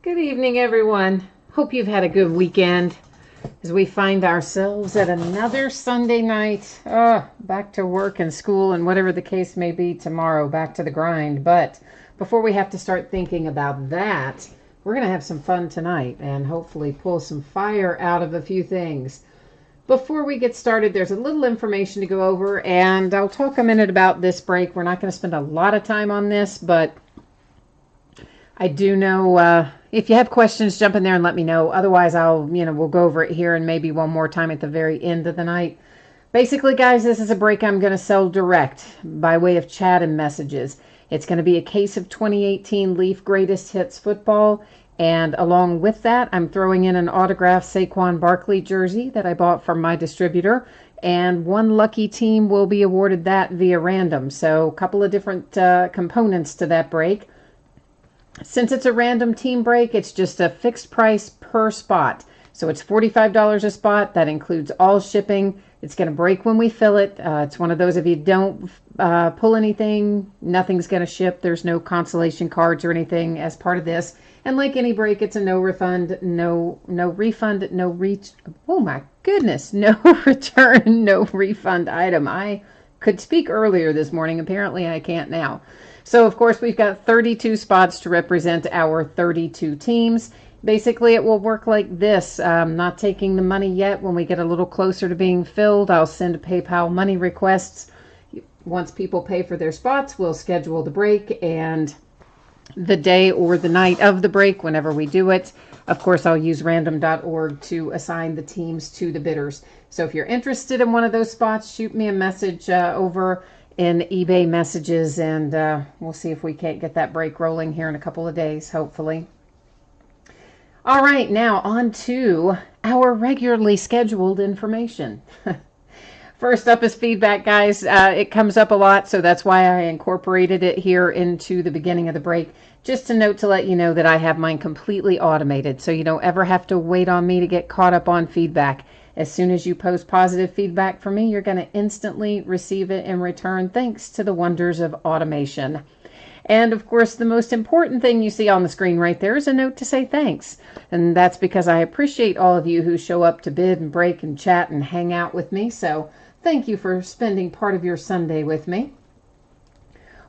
Good evening, everyone. Hope you've had a good weekend as we find ourselves at another Sunday night. Back to work and school and whatever the case may be tomorrow, back to the grind. But before we have to start thinking about that, we're going to have some fun tonight and hopefully pull some fire out of a few things. Before we get started, there's a little information to go over, and I'll talk a minute about this break. We're not going to spend a lot of time on this, but I do know if you have questions, jump in there and let me know. Otherwise, we'll go over it here and maybe one more time at the very end of the night. Basically, guys, this is a break I'm going to sell direct by way of chat and messages. It's going to be a case of 2018 Leaf Greatest Hits football. And along with that, I'm throwing in an autographed Saquon Barkley jersey that I bought from my distributor. And one lucky team will be awarded that via random. So a couple of different components to that break. Since it's a random team break, it's just a fixed price per spot. So it's $45 a spot. That includes all shipping. It's going to break when we fill it. It's one of those, if you don't pull anything, nothing's going to ship. There's no consolation cards or anything as part of this. And like any break, it's a no refund, no refund, no return, no refund item. I could speak earlier this morning. Apparently I can't now. So of course we've got 32 spots to represent our 32 teams. Basically it will work like this. Not taking the money yet. When we get a little closer to being filled, I'll send PayPal money requests. Once people pay for their spots, we'll schedule the break, and the day or the night of the break, whenever we do it, of course, I'll use random.org to assign the teams to the bidders. So if you're interested in one of those spots, shoot me a message over in eBay messages, and we'll see if we can't get that break rolling here in a couple of days, hopefully. All right, now on to our regularly scheduled information. First up is feedback, guys. It comes up a lot, so that's why I incorporated it here into the beginning of the break. Just a note to let you know that I have mine completely automated, so you don't ever have to wait on me to get caught up on feedback. As soon as you post positive feedback for me, you're going to instantly receive it in return, thanks to the wonders of automation. And of course, the most important thing you see on the screen right there is a note to say thanks. And that's because I appreciate all of you who show up to bid and break and chat and hang out with me. So thank you for spending part of your Sunday with me.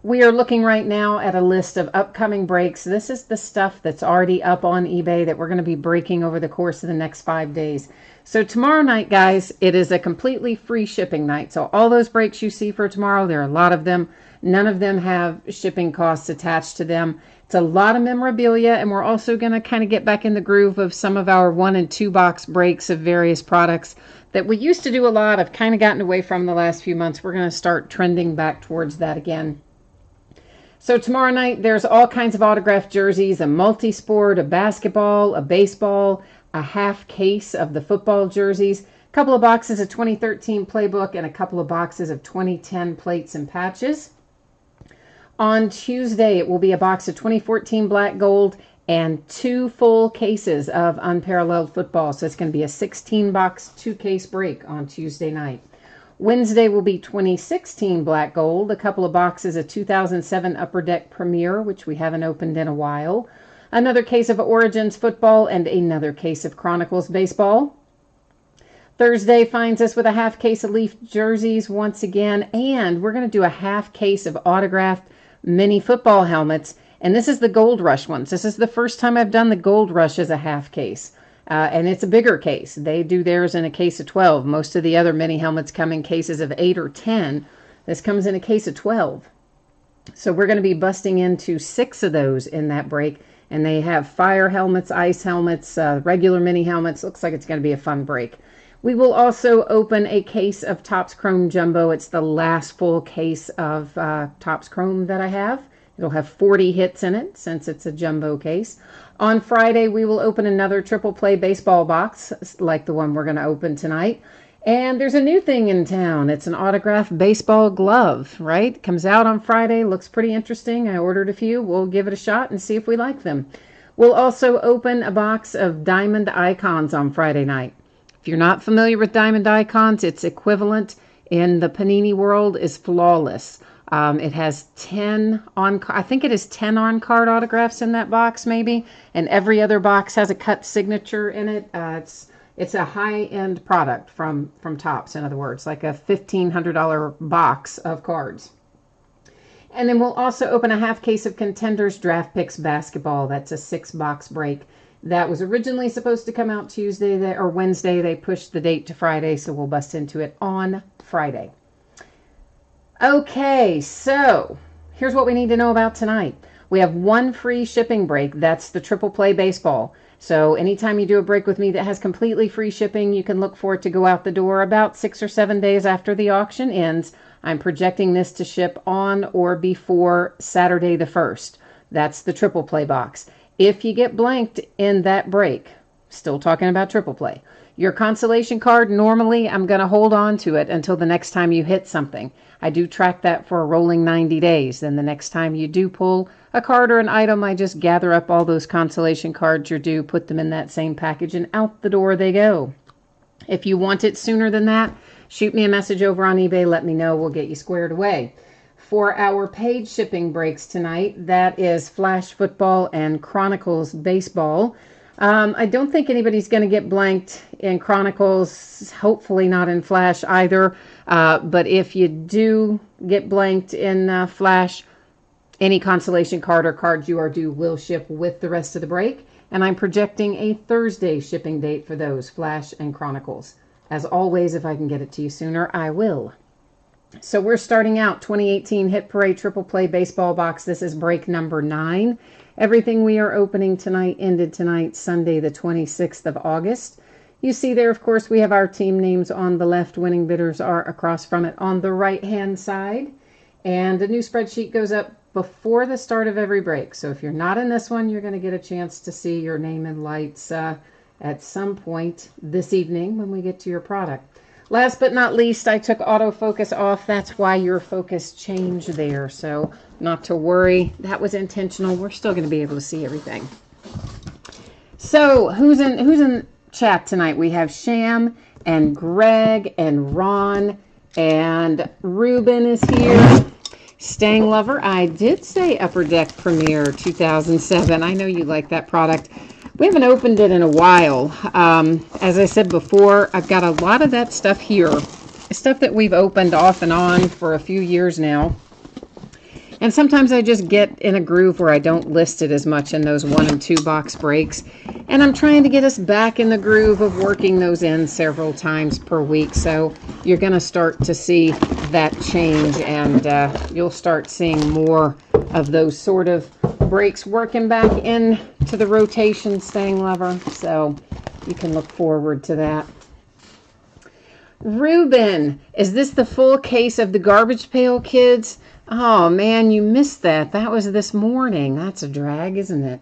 We are looking right now at a list of upcoming breaks. This is the stuff that's already up on eBay that we're going to be breaking over the course of the next 5 days. So tomorrow night, guys, it is a completely free shipping night. So all those breaks you see for tomorrow, there are a lot of them. None of them have shipping costs attached to them. It's a lot of memorabilia, and we're also going to kind of get back in the groove of some of our 1 and 2 box breaks of various products that we used to do a lot. I've kind of gotten away from the last few months. We're going to start trending back towards that again. So tomorrow night, there's all kinds of autographed jerseys, a multi-sport, a basketball, a baseball, a half case of the football jerseys, a couple of boxes of 2013 playbook, and a couple of boxes of 2010 plates and patches. On Tuesday, it will be a box of 2014 black gold and 2 full cases of unparalleled football. So it's going to be a 16-box, 2-case break on Tuesday night. Wednesday will be 2016 black gold, a couple of boxes of 2007 Upper Deck Premier, which we haven't opened in a while, another case of Origins football, and another case of Chronicles baseball. Thursday finds us with a half case of Leaf jerseys once again, and we're going to do a half case of autographed mini football helmets, and this is the Gold Rush ones. This is the first time I've done the Gold Rush as a half case, and it's a bigger case. They do theirs in a case of 12. Most of the other mini helmets come in cases of 8 or 10. This comes in a case of 12. So we're going to be busting into 6 of those in that break, and they have fire helmets, ice helmets, regular mini helmets. Looks like it's going to be a fun break. We will also open a case of Topps Chrome Jumbo. It's the last full case of Topps Chrome that I have. It'll have 40 hits in it since it's a jumbo case. On Friday, we will open another triple play baseball box like the one we're going to open tonight. And there's a new thing in town. It's an autographed baseball glove, right? It comes out on Friday. Looks pretty interesting. I ordered a few. We'll give it a shot and see if we like them. We'll also open a box of Diamond Icons on Friday night. If you're not familiar with Diamond Icons, its equivalent in the panini world is Flawless. It has 10 on, I think it is 10 on card autographs in that box maybe, and every other box has a cut signature in it. It's a high-end product from Topps, in other words, like a $1,500 box of cards. And then we'll also open a half case of Contenders Draft Picks Basketball. That's a 6-box break. That was originally supposed to come out Tuesday or Wednesday. They pushed the date to Friday, so we'll bust into it on Friday. Okay, so here's what we need to know about tonight. We have one free shipping break. That's the Triple Play Baseball. So anytime you do a break with me that has completely free shipping, you can look for it to go out the door about 6 or 7 days after the auction ends. I'm projecting this to ship on or before Saturday the 1st. That's the Triple Play box. If you get blanked in that break, still talking about Triple Play, your consolation card, normally I'm going to hold on to it until the next time you hit something. I do track that for a rolling 90 days. Then the next time you do pull a card or an item, I just gather up all those consolation cards you're due, put them in that same package, and out the door they go. If you want it sooner than that, shoot me a message over on eBay. Let me know. We'll get you squared away. For our paid shipping breaks tonight, that is Flash Football and Chronicles Baseball. I don't think anybody's going to get blanked in Chronicles, hopefully not in Flash either. But if you do get blanked in Flash, any consolation card or cards you are due will ship with the rest of the break. And I'm projecting a Thursday shipping date for those, Flash and Chronicles. As always, if I can get it to you sooner, I will. So we're starting out 2018 Hit Parade Triple Play Baseball Box. This is break number 9. Everything we are opening tonight ended tonight, Sunday, the 26th of August. You see there, of course, we have our team names on the left. Winning bidders are across from it on the right-hand side. And a new spreadsheet goes up before the start of every break. So if you're not in this one, you're going to get a chance to see your name in lights at some point this evening when we get to your product. Last but not least, I took autofocus off. That's why your focus changed there. So not to worry. That was intentional. We're still going to be able to see everything. So who's in chat tonight? We have Sham and Greg and Ron and Ruben is here. Stang Lover, I did say Upper Deck Premier 2007. I know you like that product. We haven't opened it in a while. As I said before, I've got a lot of that stuff here. Stuff that we've opened off and on for a few years now. And sometimes I just get in a groove where I don't list it as much in those 1 and 2 box breaks. And I'm trying to get us back in the groove of working those in several times per week. So you're going to start to see that change, and you'll start seeing more of those sort of breaks working back into the rotation, Stang Lover. So you can look forward to that. Ruben, is this the full case of the Garbage Pail Kids? Oh man, you missed that. That was this morning. That's a drag, isn't it?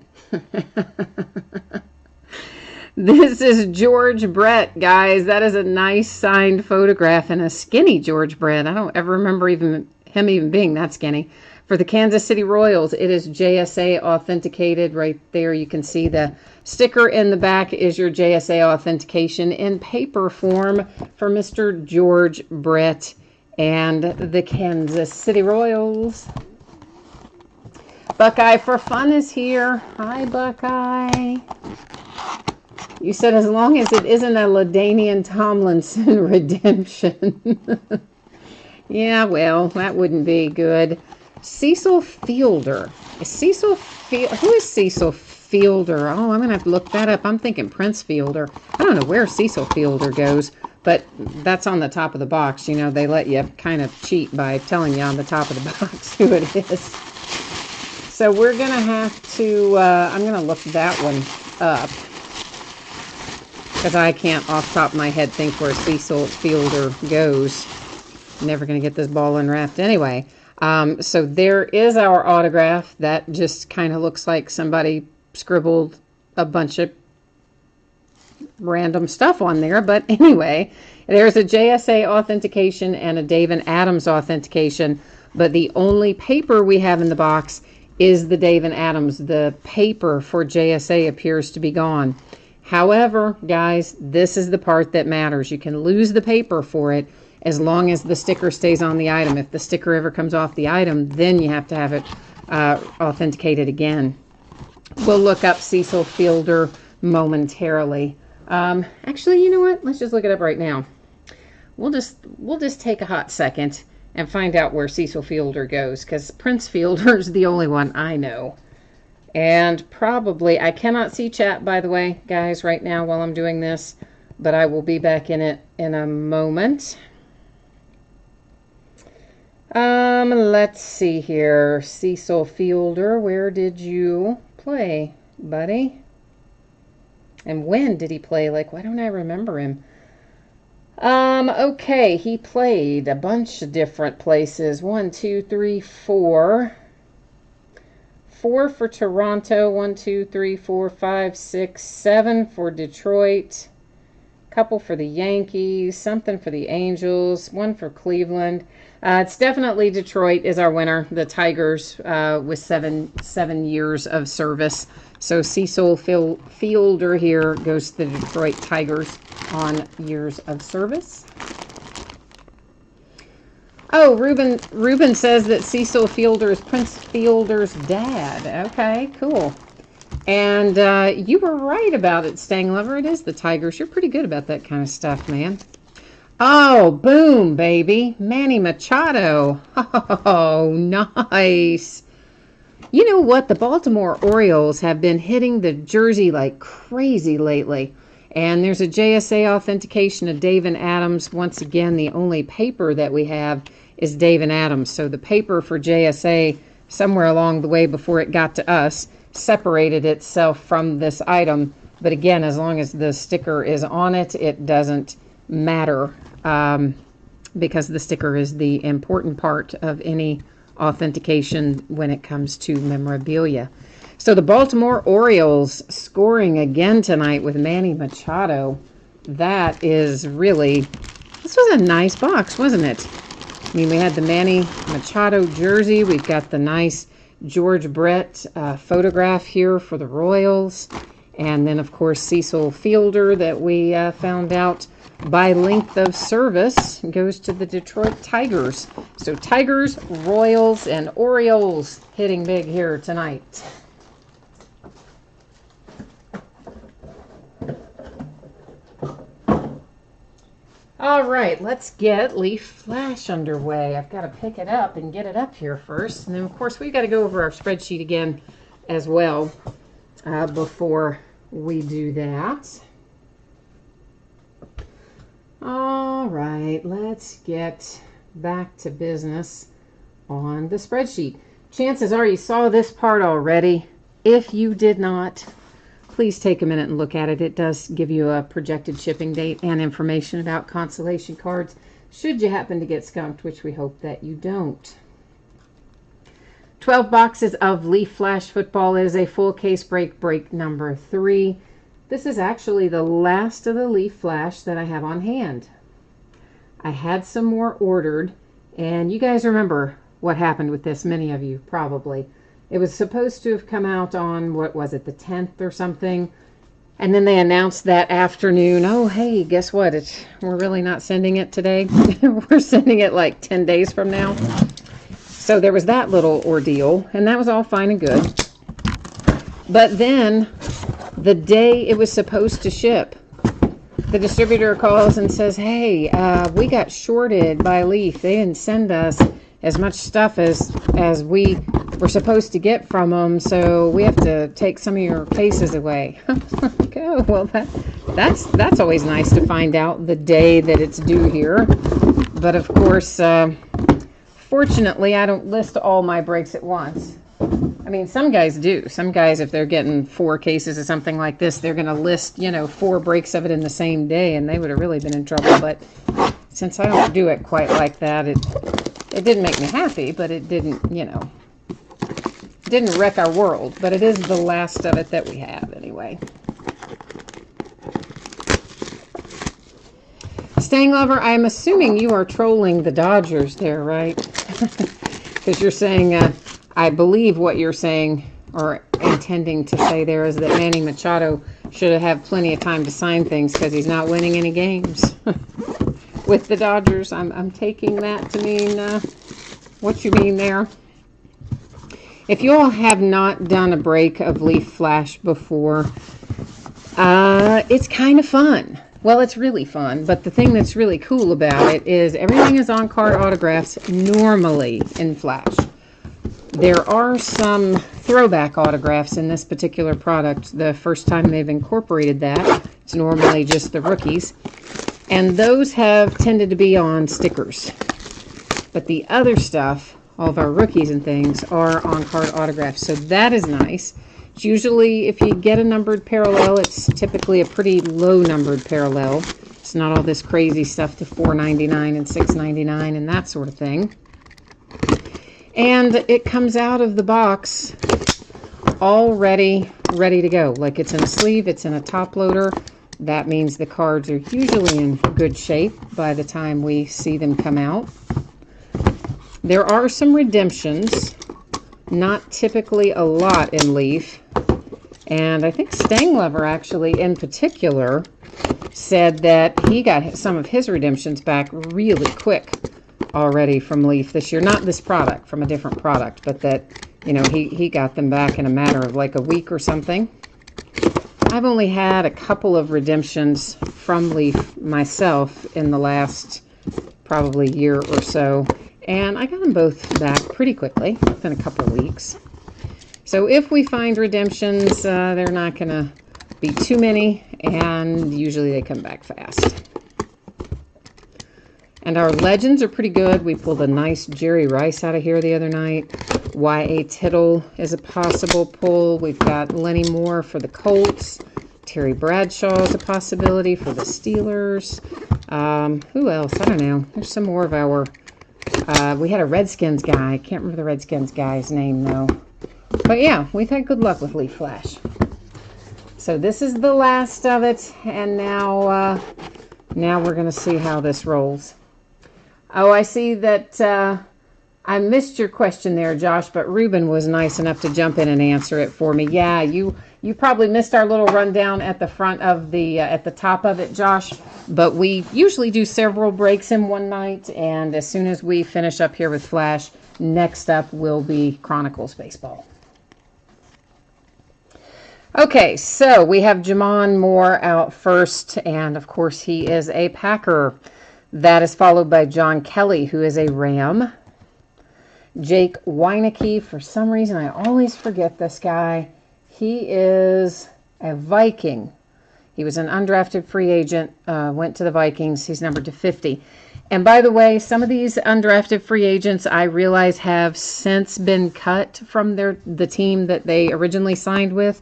This is George Brett, guys. That is a nice signed photograph, and a skinny George Brett. I don't ever remember him even being that skinny. For the Kansas City Royals, it is JSA authenticated. Right there, you can see the sticker in the back is your JSA authentication in paper form for Mr. George Brett and the Kansas City Royals. Buckeye for Fun is here. Hi, Buckeye. You said as long as it isn't a LaDainian Tomlinson redemption. Yeah, well, that wouldn't be good. Cecil Fielder. Who is Cecil Fielder? Oh, I'm going to have to look that up. I'm thinking Prince Fielder. I don't know where Cecil Fielder goes, but that's on the top of the box. You know, they let you kind of cheat by telling you on the top of the box who it is. So we're going to have to, I'm going to look that one up, because I can't off the top of my head think where Cecil Fielder goes. Never going to get this ball unwrapped anyway. So there is our autograph. That just kind of looks like somebody scribbled a bunch of random stuff on there. But anyway, there's a JSA authentication and a Dave and Adams authentication. But the only paper we have in the box is the Dave and Adams. The paper for JSA appears to be gone. However, guys, this is the part that matters. You can lose the paper for it. as long as the sticker stays on the item. If the sticker ever comes off the item, then you have to have it authenticated again. We'll look up Cecil Fielder momentarily. Actually, you know what? Let's just look it up right now. We'll just take a hot second and find out where Cecil Fielder goes, because Prince Fielder is the only one I know. And probably, I cannot see chat, by the way, guys, right now while I'm doing this, but I will be back in it in a moment. Let's see here. Cecil Fielder, where did you play, buddy? And when did he play? Like, why don't I remember him? Okay, he played a bunch of different places. 1, 2, 3, 4. 4 for Toronto. 1, 2, 3, 4, 5, 6, 7 for Detroit. Couple for the Yankees. Something for the Angels. 1 for Cleveland. It's definitely Detroit is our winner. The Tigers with seven years of service. So Cecil Fielder here goes to the Detroit Tigers on years of service. Oh, Ruben says that Cecil Fielder is Prince Fielder's dad. Okay, cool. And you were right about it, Stang Lover. It is the Tigers. You're pretty good about that kind of stuff, man. Oh, boom, baby. Manny Machado. Oh, nice. You know what? The Baltimore Orioles have been hitting the jersey like crazy lately. And there's a JSA authentication of Dave and Adams. Once again, the only paper that we have is Dave and Adams. So the paper for JSA, somewhere along the way before it got to us, separated itself from this item. But again, as long as the sticker is on it, it doesn't matter, because the sticker is the important part of any authentication when it comes to memorabilia. So the Baltimore Orioles scoring again tonight with Manny Machado. That is really, this was a nice box, wasn't it? I mean, we had the Manny Machado jersey. We've got the nice George Brett photograph here for the Royals. And then, of course, Cecil Fielder that we found out by length of service goes to the Detroit Tigers. So Tigers, Royals, and Orioles hitting big here tonight. All right, let's get Leaf Flash underway. I've got to pick it up and get it up here first. And then, of course, we've got to go over our spreadsheet again as well before we do that. All right, let's get back to business on the spreadsheet. Chances are you saw this part already. If you did not, please take a minute and look at it. It does give you a projected shipping date and information about consolation cards, should you happen to get skunked, which we hope that you don't. 12 boxes of Leaf Flash football is a full case break number 3. This is actually the last of the Leaf Flash that I have on hand. I had some more ordered, and you guys remember what happened with this, many of you probably. It was supposed to have come out on, what was it, the 10th or something, and then they announced that afternoon, oh, hey, guess what, we're really not sending it today. We're sending it like 10 days from now. So there was that little ordeal, and that was all fine and good. But then, the day it was supposed to ship, the distributor calls and says, hey, we got shorted by Leaf. They didn't send us as much stuff as we were supposed to get from them, so we have to take some of your cases away. Okay, well, that's always nice to find out the day that it's due here. But of course, fortunately, I don't list all my breaks at once. I mean, some guys do. Some guys, if they're getting 4 cases of something like this, they're going to list, 4 breaks of it in the same day, and they would have really been in trouble. But since I don't do it quite like that, it didn't make me happy, but it didn't, didn't wreck our world. But it is the last of it that we have anyway. Stang Lover, I'm assuming you are trolling the Dodgers there, right? Because you're saying... I believe what you're saying or intending to say there is that Manny Machado should have plenty of time to sign things because he's not winning any games. with the Dodgers. I'm taking that to mean what you mean there. If you all have not done a break of Leaf Flash before, it's kind of fun. Well, it's really fun, but the thing that's really cool about it is everything is on-card autographs normally in Flash. There are some throwback autographs in this particular product. The first time they've incorporated that, it's normally just the rookies. And those have tended to be on stickers. But the other stuff, all of our rookies and things, are on-card autographs. So that is nice. It's usually, if you get a numbered parallel, it's typically a pretty low numbered parallel. It's not all this crazy stuff to $4.99 and $6.99 and that sort of thing. And it comes out of the box already ready to go. Like it's in a sleeve, it's in a top loader. That means the cards are usually in good shape by the time we see them come out. There are some redemptions, not typically a lot in Leaf. And I think Stanglover actually in particular said that he got some of his redemptions back really quick already from Leaf this year. Not this product, from a different product, but that, you know, he got them back in a matter of like a week or something. I've only had a couple of redemptions from Leaf myself in the last probably year or so, and I got them both back pretty quickly, within a couple of weeks. So if we find redemptions, they're not going to be too many, and usually they come back fast. And our legends are pretty good. We pulled a nice Jerry Rice out of here the other night. Y.A. Tittle is a possible pull. We've got Lenny Moore for the Colts. Terry Bradshaw is a possibility for the Steelers. Who else? I don't know. There's some more of our... we had a Redskins guy. I can't remember the Redskins guy's name, though. But yeah, we've had good luck with Leaf Flash. So this is the last of it. And now we're going to see how this rolls. Oh, I see that I missed your question there, Josh, but Ruben was nice enough to jump in and answer it for me. Yeah, you probably missed our little rundown at the front of the, at the top of it, Josh, but we usually do several breaks in one night, and as soon as we finish up here with Flash, next up will be Chronicles Baseball. Okay, so we have Jamon Moore out first, and of course he is a Packer. That is followed by John Kelly, who is a Ram. Jake Weineke, for some reason I always forget this guy. He is a Viking. He was an undrafted free agent, went to the Vikings. He's numbered to 50. And by the way, some of these undrafted free agents I realize have since been cut from the team that they originally signed with.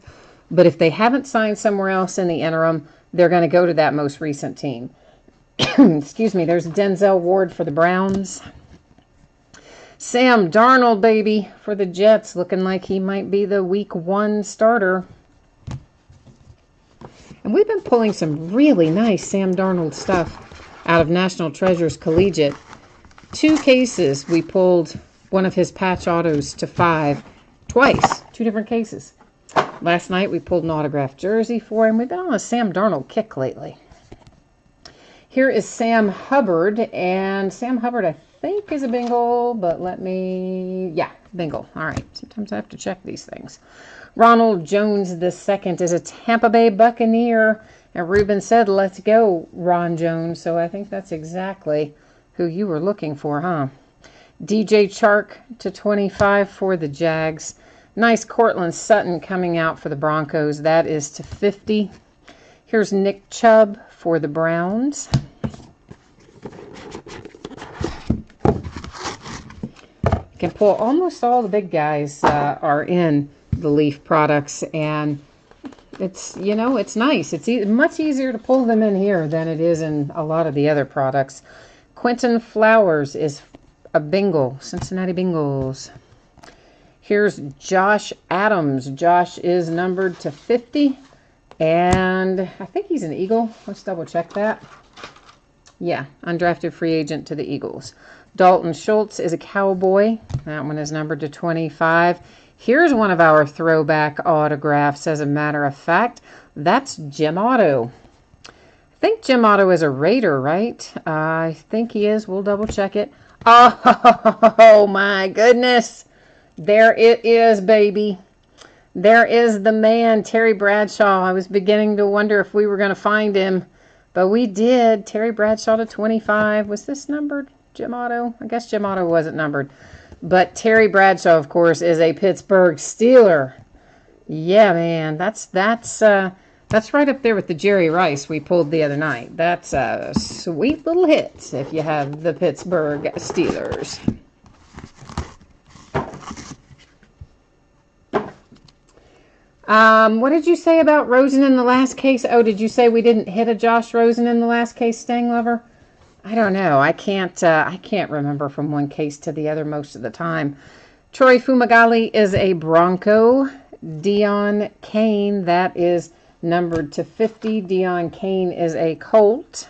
But if they haven't signed somewhere else in the interim, they're going to go to that most recent team. Excuse me, there's Denzel Ward for the Browns. Sam Darnold, baby, for the Jets, looking like he might be the week 1 starter. And we've been pulling some really nice Sam Darnold stuff out of National Treasures Collegiate. 2 cases, we pulled one of his patch autos to 5 twice, 2 different cases. Last night we pulled an autographed jersey for him. We've been on a Sam Darnold kick lately. Here is Sam Hubbard, and Sam Hubbard I think is a Bengal, but yeah, Bengal. All right, sometimes I have to check these things. Ronald Jones II is a Tampa Bay Buccaneer, and Ruben said, let's go, Ron Jones, so I think that's exactly who you were looking for, huh? DJ Chark to 25 for the Jags. Nice Cortland Sutton coming out for the Broncos. That is to 50. Here's Nick Chubb for the Browns. You can pull almost all the big guys are in the Leaf products, and it's, you know, it's nice. It's much easier to pull them in here than it is in a lot of the other products. Quentin Flowers is a Bengal, Cincinnati Bengals. Here's Josh Adams. Josh is numbered to 50. And I think he's an Eagle. Let's double check that. Yeah, undrafted free agent to the Eagles. Dalton Schultz is a Cowboy. That one is numbered to 25. Here's one of our throwback autographs, as a matter of fact. That's Jim Otto. I think Jim Otto is a Raider, right? I think he is. We'll double check it. Oh my goodness. There it is, baby. There is the man, Terry Bradshaw. I was beginning to wonder if we were going to find him, but we did. Terry Bradshaw to 25. Was this numbered, Jim Otto? I guess Jim Otto wasn't numbered. But Terry Bradshaw, of course, is a Pittsburgh Steeler. Yeah, man. That's right up there with the Jerry Rice we pulled the other night. That's a sweet little hit if you have the Pittsburgh Steelers. What did you say about Rosen in the last case? Oh, did you say we didn't hit a Josh Rosen in the last case, Stang Lover? I don't know. I can't remember from one case to the other most of the time. Troy Fumagalli is a Bronco. Dion Kane, that is numbered to 50. Dion Kane is a Colt.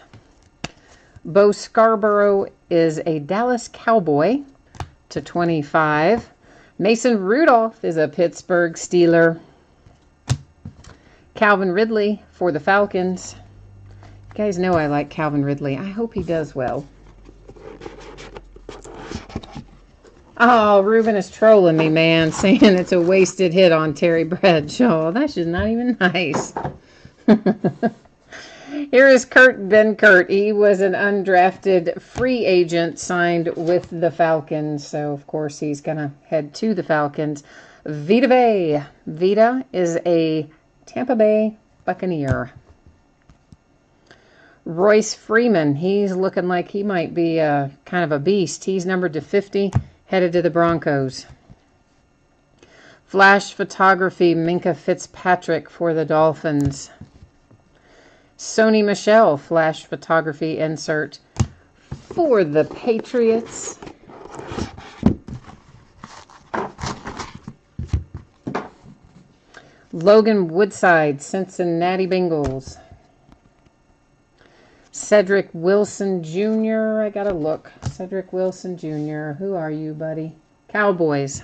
Bo Scarborough is a Dallas Cowboy to 25. Mason Rudolph is a Pittsburgh Steeler. Calvin Ridley for the Falcons. You guys know I like Calvin Ridley. I hope he does well. Oh, Ruben is trolling me, man, saying it's a wasted hit on Terry Bradshaw. That's just not even nice. Here is Kurt Benkert. He was an undrafted free agent signed with the Falcons. So, of course, he's going to head to the Falcons. Vita Bay. Vita is a Tampa Bay Buccaneer. Royce Freeman. He's looking like he might be kind of a beast. He's numbered to 50, headed to the Broncos. Flash photography, Minka Fitzpatrick for the Dolphins. Sony Michel, flash photography insert for the Patriots. Logan Woodside, Cincinnati Bengals. Cedric Wilson Jr. I gotta look. Cedric Wilson Jr. Who are you, buddy? Cowboys.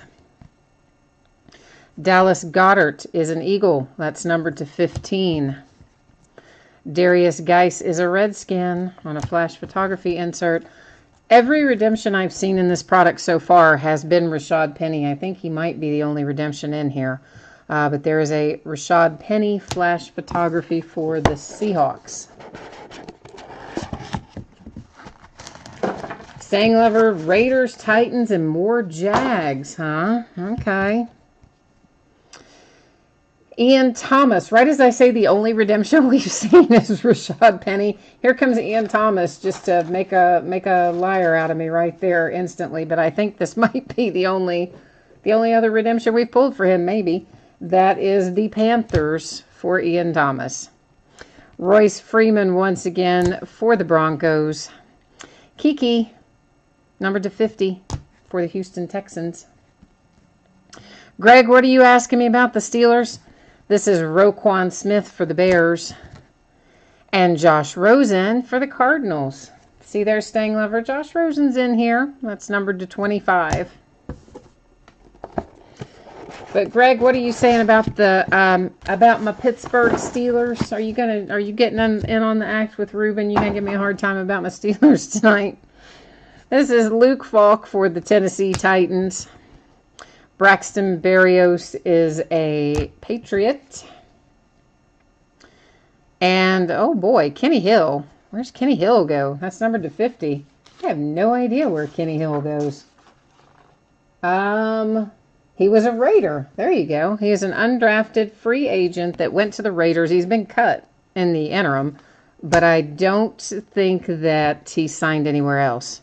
Dallas Goedert is an Eagle. That's numbered to 15. Darius Geis is a Redskin on a flash photography insert. Every redemption I've seen in this product so far has been Rashad Penny. I think he might be the only redemption in here. But there is a Rashad Penny flash photography for the Seahawks. Stang Lover, Raiders, Titans, and more Jags, huh? Okay. Ian Thomas, right as I say the only redemption we've seen is Rashad Penny. Here comes Ian Thomas just to make a liar out of me right there instantly. But I think this might be the only other redemption we've pulled for him, maybe. That is the Panthers for Ian Thomas. Royce Freeman once again for the Broncos. Kiki, numbered to 50 for the Houston Texans. Greg, what are you asking me about the Steelers? This is Roquan Smith for the Bears. And Josh Rosen for the Cardinals. See there, Stang Lover? Josh Rosen's in here. That's numbered to 25. But Greg, what are you saying about the about my Pittsburgh Steelers? Are you getting in on the act with Ruben? You gonna give me a hard time about my Steelers tonight? This is Luke Falk for the Tennessee Titans. Braxton Berrios is a Patriot. And, oh boy, Kenny Hill. Where's Kenny Hill go? That's numbered to 50. I have no idea where Kenny Hill goes. He was a Raider. There you go. He is an undrafted free agent that went to the Raiders. He's been cut in the interim, but I don't think that he signed anywhere else.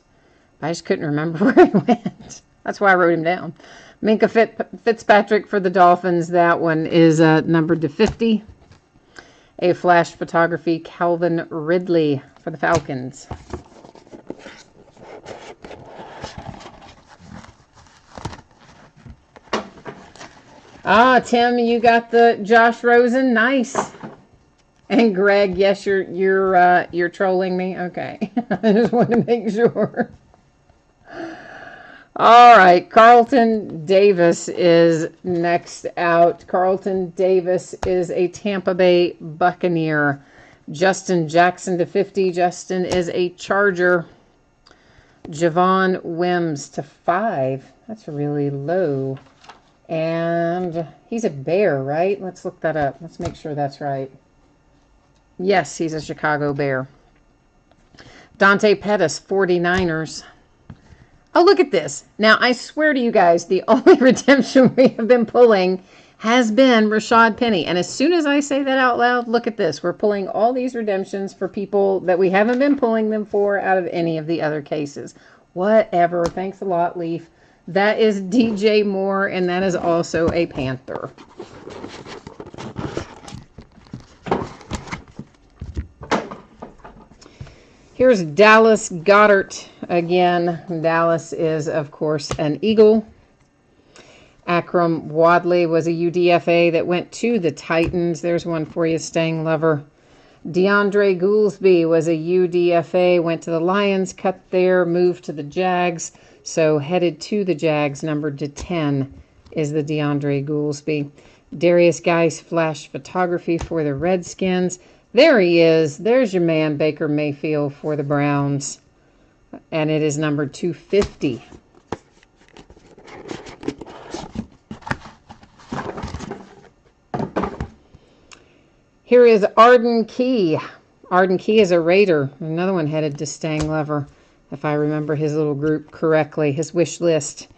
I just couldn't remember where he went. That's why I wrote him down. Minka Fitzpatrick for the Dolphins. That one is numbered to 50. A flash photography, Calvin Ridley for the Falcons. Tim, you got the Josh Rosen. Nice. And Greg, yes, you're trolling me. Okay, I just wanted to make sure. All right, Carlton Davis is next out. Carlton Davis is a Tampa Bay Buccaneer. Justin Jackson to 50. Justin is a Charger. Javon Wims to 5. That's really low. And he's a Bear, right? Let's look that up. Let's make sure that's right. Yes, he's a Chicago Bear. Dante Pettis, 49ers. Oh, look at this. Now, I swear to you guys, the only redemption we have been pulling has been Rashad Penny. And as soon as I say that out loud, look at this. We're pulling all these redemptions for people that we haven't been pulling them for out of any of the other cases. Whatever. Thanks a lot, Leaf. That is DJ Moore, and that is also a Panther. Here's Dallas Goedert again. Dallas is, of course, an Eagle. Akram Wadley was a UDFA that went to the Titans. There's one for you, Staying Lover. DeAndre Goolsby was a UDFA, went to the Lions, cut there, moved to the Jags. So headed to the Jags, numbered to 10, is the DeAndre Goolsby. Darius Geis flash photography for the Redskins. There he is. There's your man, Baker Mayfield, for the Browns. And it is number 250. Here is Arden Key. Arden Key is a Raider. Another one headed to Staying Lover, if I remember his little group correctly, his wish list.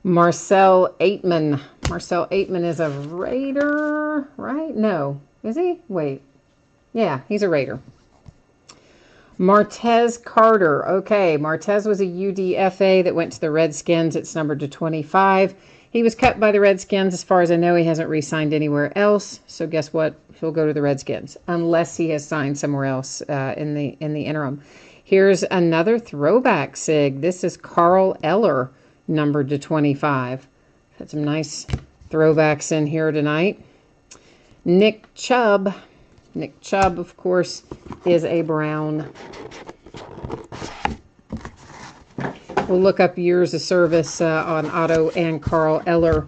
Marcel Aitman. Marcel Aitman is a Raider, right? No. Is he? Wait. Yeah, he's a Raider. Martez Carter. Okay, Martez was a UDFA that went to the Redskins. It's numbered to 25. He was cut by the Redskins. As far as I know, he hasn't re-signed anywhere else. So guess what? He'll go to the Redskins unless he has signed somewhere else in the interim. Here's another throwback sig. This is Carl Eller, numbered to 25. Got some nice throwbacks in here tonight. Nick Chubb. Nick Chubb, of course, is a Brown. We'll look up years of service on Otto and Carl Eller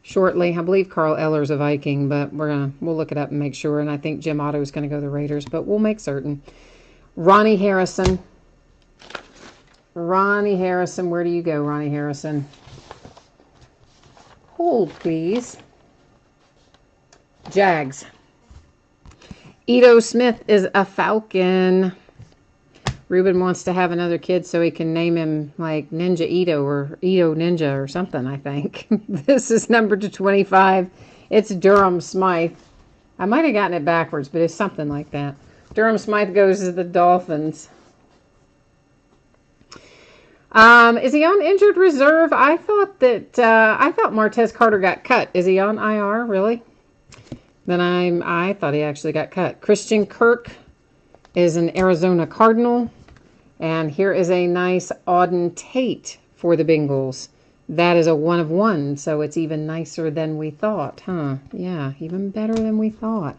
shortly. I believe Carl Eller's a Viking, but we'll look it up and make sure. And I think Jim Otto is going to go to the Raiders, but we'll make certain. Ronnie Harrison. Ronnie Harrison, where do you go, Ronnie Harrison? Hold, please. Jags. Ito Smith is a Falcon. Ruben wants to have another kid so he can name him like Ninja Ito or Ito Ninja or something, I think. This is numbered to 25. It's Durham Smythe. I might have gotten it backwards, but it's something like that. Durham Smythe goes to the Dolphins. Is he on injured reserve? I thought Martez Carter got cut. Is he on IR, really? Then I thought he actually got cut. Christian Kirk is an Arizona Cardinal. And here is a nice Auden Tate for the Bengals. That is a 1 of 1, so it's even nicer than we thought, huh? Yeah, even better than we thought.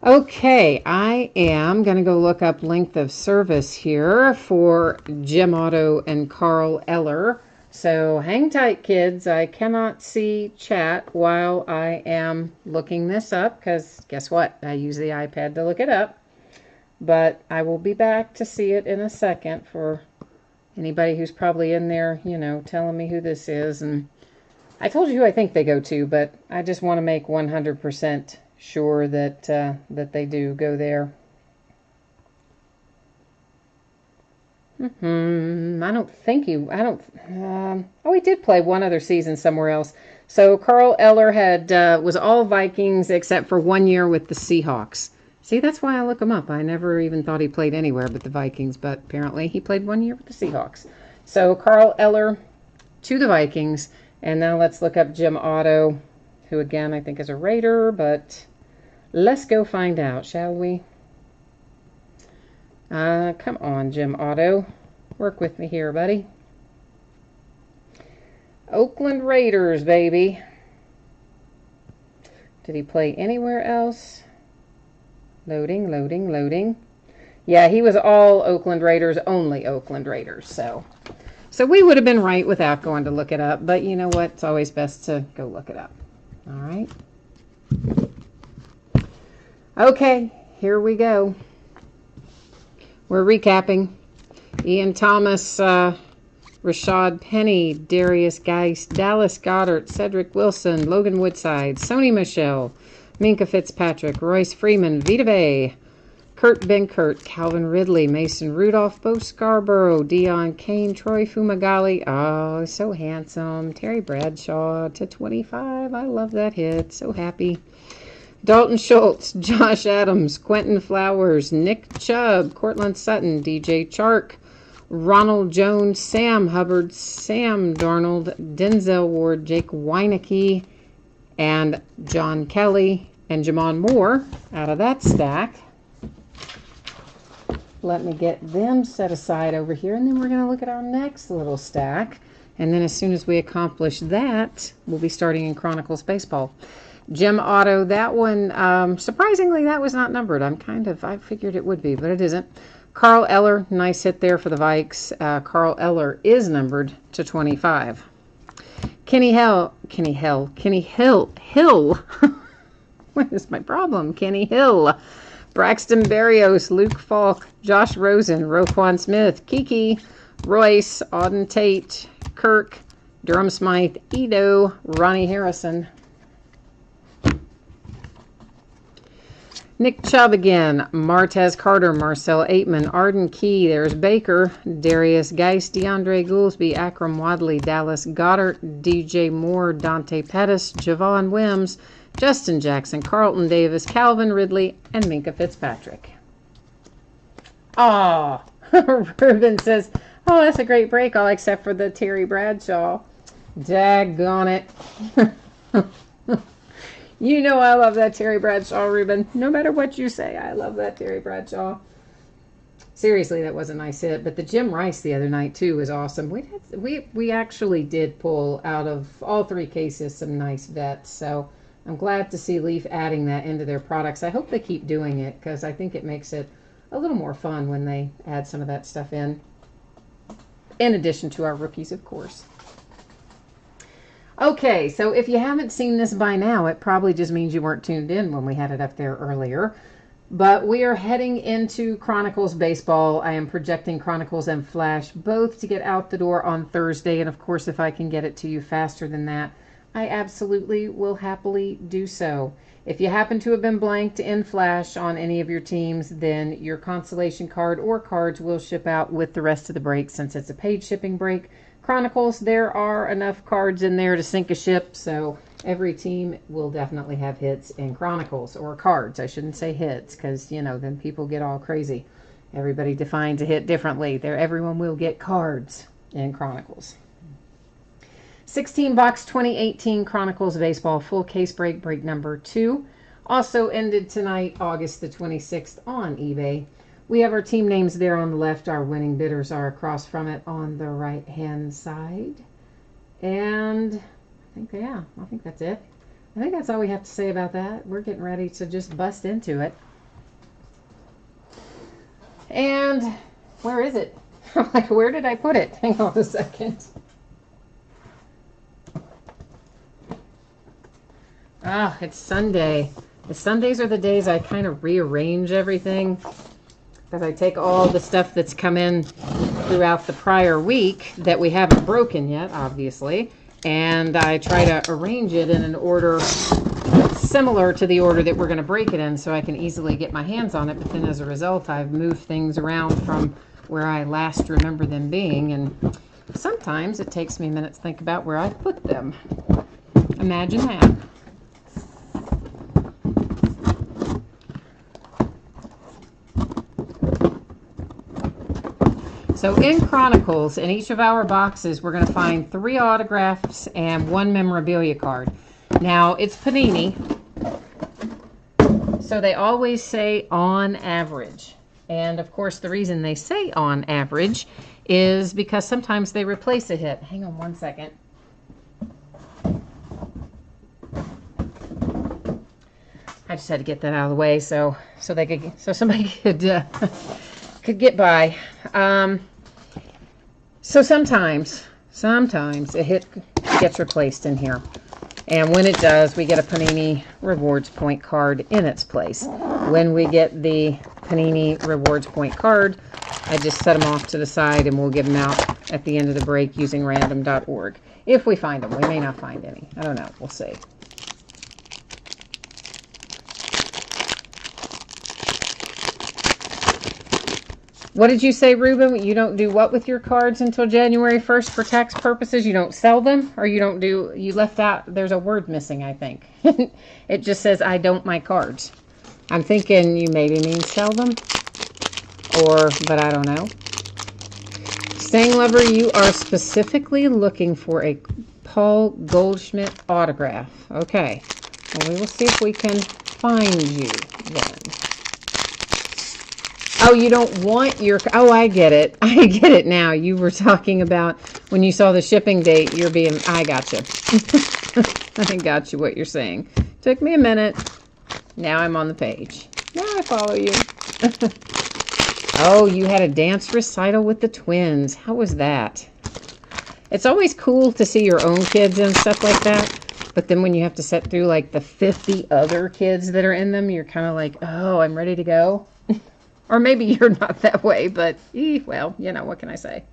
Okay, I am going to go look up length of service here for Jim Otto and Carl Eller. So hang tight, kids. I cannot see chat while I am looking this up because guess what? I use the iPad to look it up. But I will be back to see it in a second for anybody who's probably in there, you know, telling me who this is. And I told you who I think they go to, but I just want to make 100% sure that that they do go there. I don't think oh, he did play one other season somewhere else. So Carl Eller was all Vikings except for 1 year with the Seahawks. See, that's why I look him up. I never even thought he played anywhere but the Vikings, but apparently he played 1 year with the Seahawks. So Carl Eller to the Vikings. And now let's look up Jim Otto, who again I think is a Raider, but let's go find out, shall we? Come on, Jim Otto. Work with me here, buddy. Oakland Raiders, baby. Did he play anywhere else? Loading, loading, loading. Yeah, he was all Oakland Raiders, only Oakland Raiders. So we would have been right without going to look it up. But you know what? It's always best to go look it up. All right. Okay, here we go. We're recapping. Ian Thomas, Rashad Penny, Darius Geist, Dallas Goddard, Cedric Wilson, Logan Woodside, Sony Michelle, Minka Fitzpatrick, Royce Freeman, Vita Bay, Kurt Benkert, Calvin Ridley, Mason Rudolph, Bo Scarborough, Dion Kane, Troy Fumagalli. Oh, so handsome. Terry Bradshaw to 25. I love that hit. So happy. Dalton Schultz, Josh Adams, Quentin Flowers, Nick Chubb, Cortland Sutton, DJ Chark, Ronald Jones, Sam Hubbard, Sam Darnold, Denzel Ward, Jake Weineke, and John Kelly and Jamon Moore out of that stack. Let me get them set aside over here, and then we're going to look at our next little stack. And then as soon as we accomplish that, we'll be starting in Chronicles Baseball. Jim Otto, that one, surprisingly, that was not numbered. I figured it would be, but it isn't. Carl Eller, nice hit there for the Vikes. Carl Eller is numbered to 25. Kenny Hill. What is my problem? Kenny Hill. Braxton Berrios, Luke Falk, Josh Rosen, Roquan Smith, Kiki, Royce, Auden Tate, Kirk, Durham Smythe, Edo, Ronnie Harrison. Nick Chubb again, Martez Carter, Marcel Aitman, Arden Key, there's Baker, Darius Geist, DeAndre Goolsby, Akram Wadley, Dallas Goddard, DJ Moore, Dante Pettis, Javon Wims, Justin Jackson, Carlton Davis, Calvin Ridley, and Minka Fitzpatrick. Oh, Ruben says, oh, that's a great break, all except for the Terry Bradshaw. Daggone it. You know I love that Terry Bradshaw, Ruben. No matter what you say, I love that Terry Bradshaw. Seriously, that was a nice hit. But the Jim Rice the other night, too, was awesome. We actually did pull out of all three cases some nice vets. So I'm glad to see Leaf adding that into their products. I hope they keep doing it because I think it makes it a little more fun when they add some of that stuff in addition to our rookies, of course. Okay, so if you haven't seen this by now, it probably just means you weren't tuned in when we had it up there earlier. But we are heading into Chronicles Baseball. I am projecting Chronicles and Flash both to get out the door on Thursday. And of course, if I can get it to you faster than that, I absolutely will happily do so. If you happen to have been blanked in Flash on any of your teams, then your consolation card or cards will ship out with the rest of the break since it's a paid shipping break. Chronicles, there are enough cards in there to sink a ship, so every team will definitely have hits in Chronicles, or cards. I shouldn't say hits, because, you know, then people get all crazy. Everybody defines a hit differently. Everyone will get cards in Chronicles. 16 box 2018 Chronicles Baseball full case break, break number 2. Also ended tonight, August the 26th on eBay. We have our team names there on the left. Our winning bidders are across from it on the right-hand side. And I think that's it. I think that's all we have to say about that. We're getting ready to just bust into it. And where is it? I'm like, where did I put it? Hang on a second. Ah, it's Sunday. The Sundays are the days I kind of rearrange everything. Because I take all the stuff that's come in throughout the prior week that we haven't broken yet, obviously, and I try to arrange it in an order similar to the order that we're going to break it in so I can easily get my hands on it. But then as a result, I've moved things around from where I last remember them being, and sometimes it takes me a minute to think about where I put them. Imagine that. So in Chronicles, in each of our boxes, we're going to find 3 autographs and 1 memorabilia card. Now, it's Panini, so they always say on average. And, of course, the reason they say on average is because sometimes they replace a hit. Hang on one second. I just had to get that out of the way so somebody could get by. So sometimes a hit gets replaced in here. And when it does, we get a Panini Rewards point card in its place. when we get the Panini Rewards Point card, I just set them off to the side and we'll give them out at the end of the break using random.org. If we find them. We may not find any. I don't know. We'll see. What did you say, Ruben? You don't do what with your cards until January 1st for tax purposes? You don't sell them? Or you don't do... You left out... There's a word missing, I think. It just says, I don't my cards. I'm thinking you maybe mean sell them. But I don't know. Staying Lover, you are specifically looking for a Paul Goldschmidt autograph. Okay. Well, we will see if we can find you then. Oh, you don't want your... Oh, I get it. I get it now. You were talking about when you saw the shipping date, you're being... I got you. I got you what you're saying. Took me a minute. Now I'm on the page. Now I follow you. Oh, you had a dance recital with the twins. How was that? It's always cool to see your own kids and stuff like that. But then when you have to sit through like the 50 other kids that are in them, you're kind of like, oh, I'm ready to go. Or maybe you're not that way, but, well, you know, what can I say?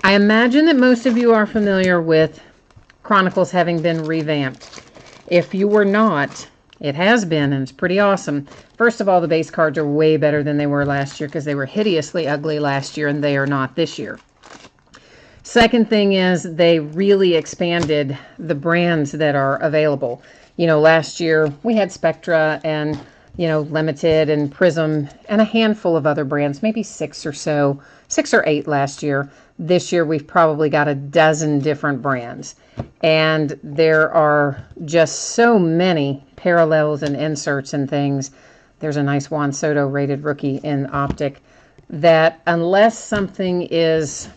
I imagine that most of you are familiar with Chronicles having been revamped. If you were not, it has been, and it's pretty awesome. First of all, the base cards are way better than they were last year because they were hideously ugly last year, and they are not this year. Second thing is they really expanded the brands that are available. You know, last year we had Spectra and, you know, Limited and Prism and a handful of other brands, maybe 6 or so, 6 or 8 last year. This year we've probably got a dozen different brands. And there are just so many parallels and inserts and things. There's a nice Juan Soto rated rookie in Optic that unless something is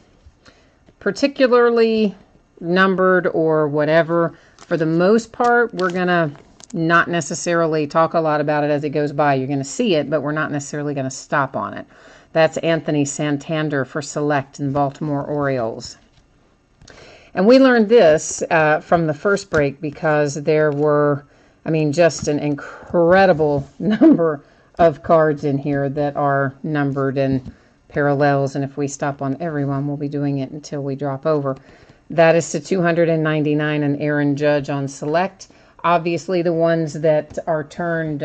particularly numbered or whatever, for the most part, we're going to not necessarily talk a lot about it as it goes by. You're going to see it, but we're not necessarily going to stop on it. That's Anthony Santander for Select and Baltimore Orioles. And we learned this from the first break because there were, I mean, just an incredible number of cards in here that are numbered and parallels. And if we stop on everyone, we'll be doing it until we drop over. That is to 299 and Aaron Judge on Select. Obviously, the ones that are turned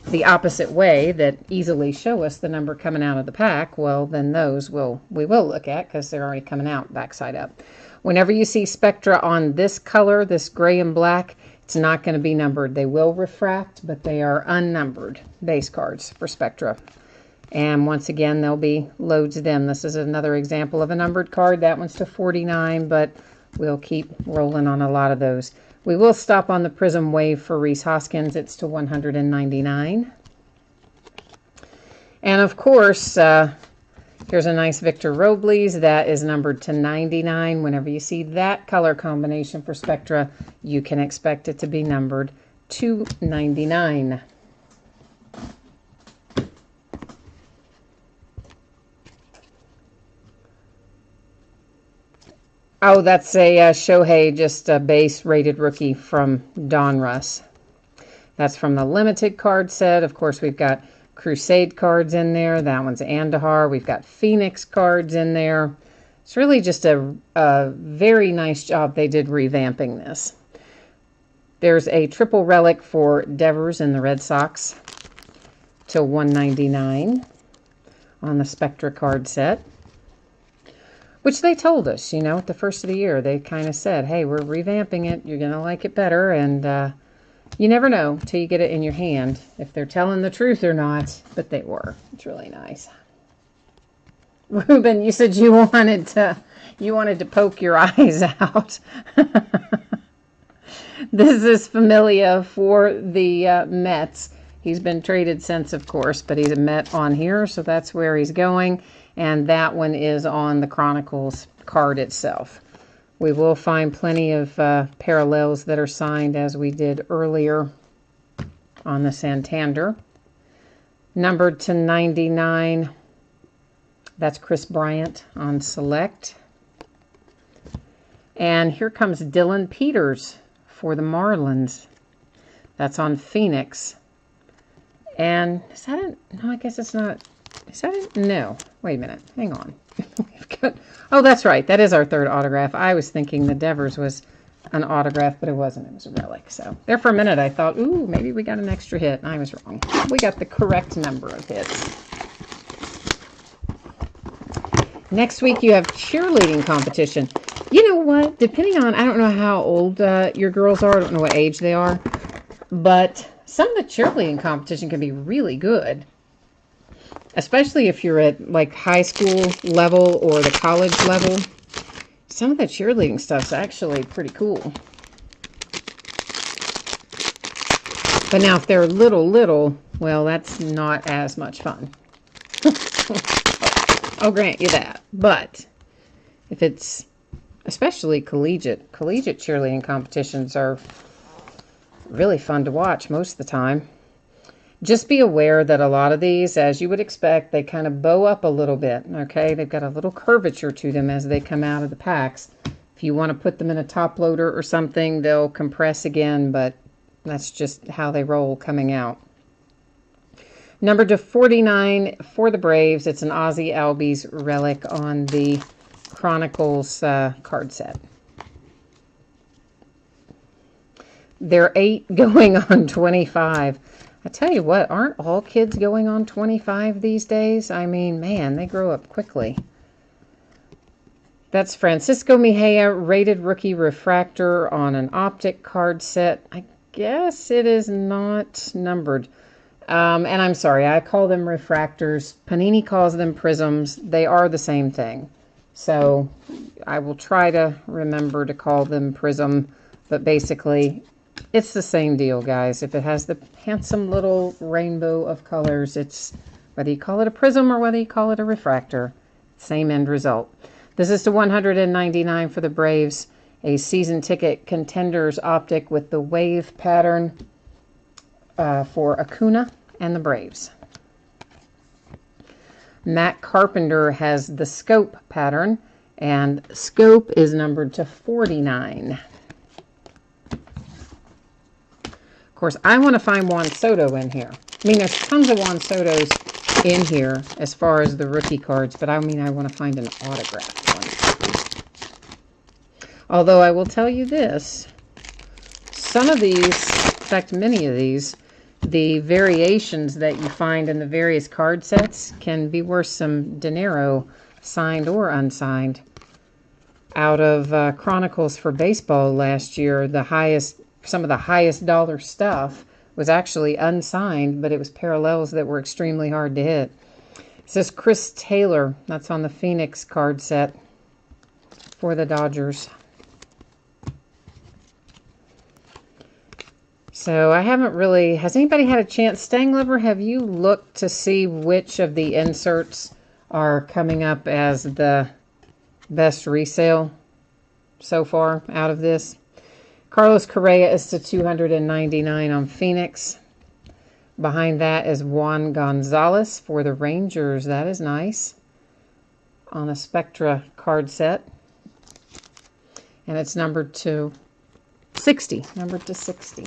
the opposite way that easily show us the number coming out of the pack, well, then those we will look at because they're already coming out backside up. Whenever you see Spectra on this color, this gray and black, it's not going to be numbered. They will refract, but they are unnumbered base cards for Spectra. And once again, there'll be loads of them. This is another example of a numbered card. That one's to 49, but we'll keep rolling on a lot of those. We will stop on the Prism Wave for Rhys Hoskins. It's to 199. And of course, here's a nice Victor Robles. That is numbered to 99. Whenever you see that color combination for Spectra, you can expect it to be numbered to 99. Oh, that's a Shohei, just a base rated rookie from Donruss. That's from the limited card set. Of course, we've got Crusade cards in there. That one's Andahar. We've got Phoenix cards in there. It's really just a very nice job they did revamping this. There's a triple relic for Devers in the Red Sox to 199 on the Spectra card set. Which they told us, you know, at the first of the year. They kind of said, hey, we're revamping it. You're going to like it better. And you never know till you get it in your hand if they're telling the truth or not. But they were. It's really nice. Ruben, you said you wanted to poke your eyes out. This is Familia for the Mets. He's been traded since, of course, but he's a Met on here, so that's where he's going. And that one is on the Chronicles card itself. We will find plenty of parallels that are signed as we did earlier on the Santander. Numbered to 99, that's Chris Bryant on Select. And here comes Dylan Peters for the Marlins. That's on Phoenix. And is that it? No, I guess it's not. Is that it? No. Wait a minute. Hang on. Oh, that's right. That is our third autograph. I was thinking the Devers was an autograph, but it wasn't. It was a relic. So there for a minute I thought, ooh, maybe we got an extra hit. And I was wrong. We got the correct number of hits. Next week you have cheerleading competition. You know what? Depending on, I don't know how old your girls are. I don't know what age they are. But some of the cheerleading competition can be really good. Especially if you're at like high school level or the college level. Some of the cheerleading stuff's actually pretty cool. But now if they're little, well, that's not as much fun. I'll grant you that. But if it's especially collegiate cheerleading competitions are really fun to watch most of the time. Just be aware that a lot of these, as you would expect, they kind of bow up a little bit, okay? They've got a little curvature to them as they come out of the packs. If you want to put them in a top loader or something, they'll compress again, but that's just how they roll coming out. Number to 49 for the Braves. It's an Ozzie Albies relic on the Chronicles card set. They're 8 going on 25. I tell you what, aren't all kids going on 25 these days? I mean, man, they grow up quickly. That's Francisco Mejia, rated rookie refractor on an optic card set. I guess it is not numbered. And I'm sorry, I call them refractors. Panini calls them prisms. They are the same thing. So I will try to remember to call them prism, but basically it's the same deal, guys. If it has the handsome little rainbow of colors, it's whether you call it a prism or whether you call it a refractor, same end result. This is to 199 for the Braves, a season ticket contenders optic with the wave pattern for Acuna and the Braves. Matt Carpenter has the scope pattern, and scope is numbered to 49. Of course, I want to find Juan Soto in here. I mean, there's tons of Juan Sotos in here as far as the rookie cards, but I mean, I want to find an autographed one. Although I will tell you this, some of these, in fact, many of these, the variations that you find in the various card sets can be worth some dinero, signed or unsigned. Out of Chronicles for baseball last year, some of the highest dollar stuff was actually unsigned, but it was parallels that were extremely hard to hit. It says Chris Taylor. That's on the Phoenix card set for the Dodgers. So I haven't really... Has anybody had a chance? Stanglover, have you looked to see which of the inserts are coming up as the best resale so far out of this? Carlos Correa is to 299 on Phoenix. Behind that is Juan Gonzalez for the Rangers. That is nice. On a Spectra card set. And it's numbered to 60. Numbered to 60.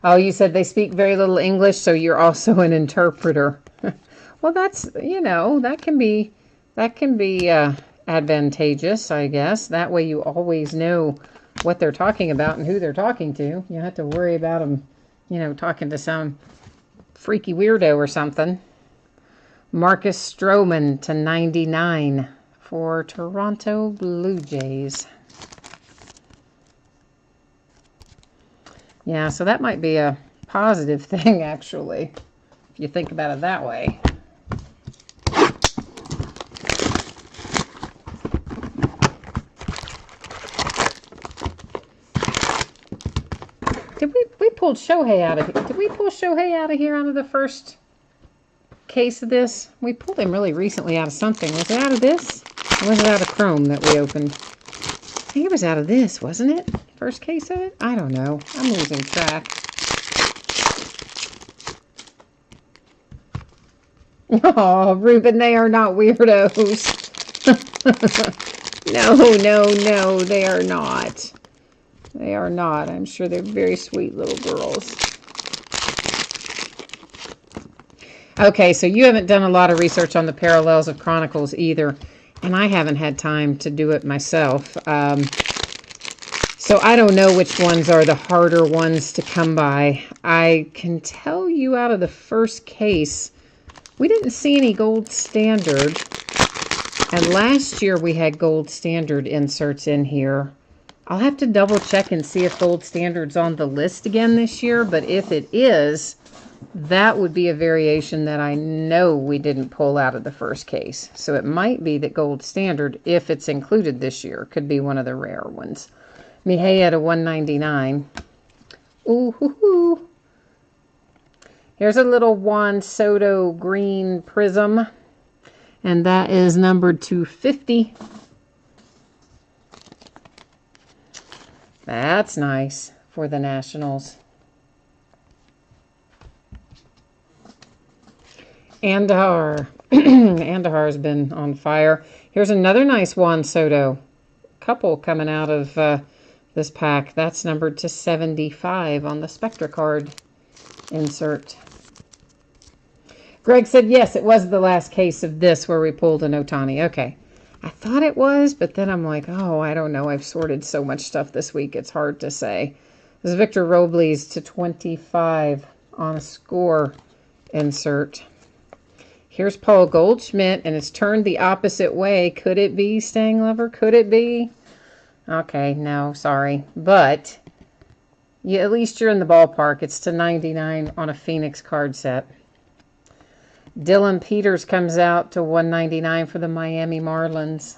Oh, you said they speak very little English, so you're also an interpreter. Well, that's, you know, that can be advantageous, I guess. That way you always know what they're talking about and who they're talking to. You don't have to worry about them, you know, talking to some freaky weirdo or something. Marcus Stroman to 99 for Toronto Blue Jays. Yeah, so that might be a positive thing, actually, if you think about it that way. Did we pulled Shohei out of here? Did we pull Shohei out of here out of the first case of this? We pulled him really recently out of something. Was it out of this? Or was it out of Chrome that we opened? I think it was out of this, wasn't it? First case of it? I don't know. I'm losing track. Oh, Ruben, they are not weirdos. No, no, no, they are not. They are not. I'm sure they're very sweet little girls. Okay, so you haven't done a lot of research on the parallels of Chronicles either, and I haven't had time to do it myself. So I don't know which ones are the harder ones to come by. I can tell you out of the first case, we didn't see any gold standard. And last year we had gold standard inserts in here. I'll have to double check and see if gold standard's on the list again this year, but if it is, that would be a variation that I know we didn't pull out of the first case. So it might be that gold standard, if it's included this year, could be one of the rare ones. Mihei at a 199. Ooh, hoo, hoo. Here's a little Juan Soto green prism, and that is numbered 250. That's nice for the Nationals. Andahar. Andahar has been on fire. Here's another nice Juan Soto. Couple coming out of this pack. That's numbered to 75 on the Spectra card insert. Greg said, yes, it was the last case of this where we pulled an Ohtani. Okay. I thought it was, but then I'm like, oh, I don't know. I've sorted so much stuff this week. It's hard to say. This is Victor Robles to 25 on a score insert. Here's Paul Goldschmidt, and it's turned the opposite way. Could it be, Staying Lover? Could it be? Okay, no, sorry. But at least you're in the ballpark. It's to 99 on a Phoenix card set. Dylan Peters comes out to 199 for the Miami Marlins.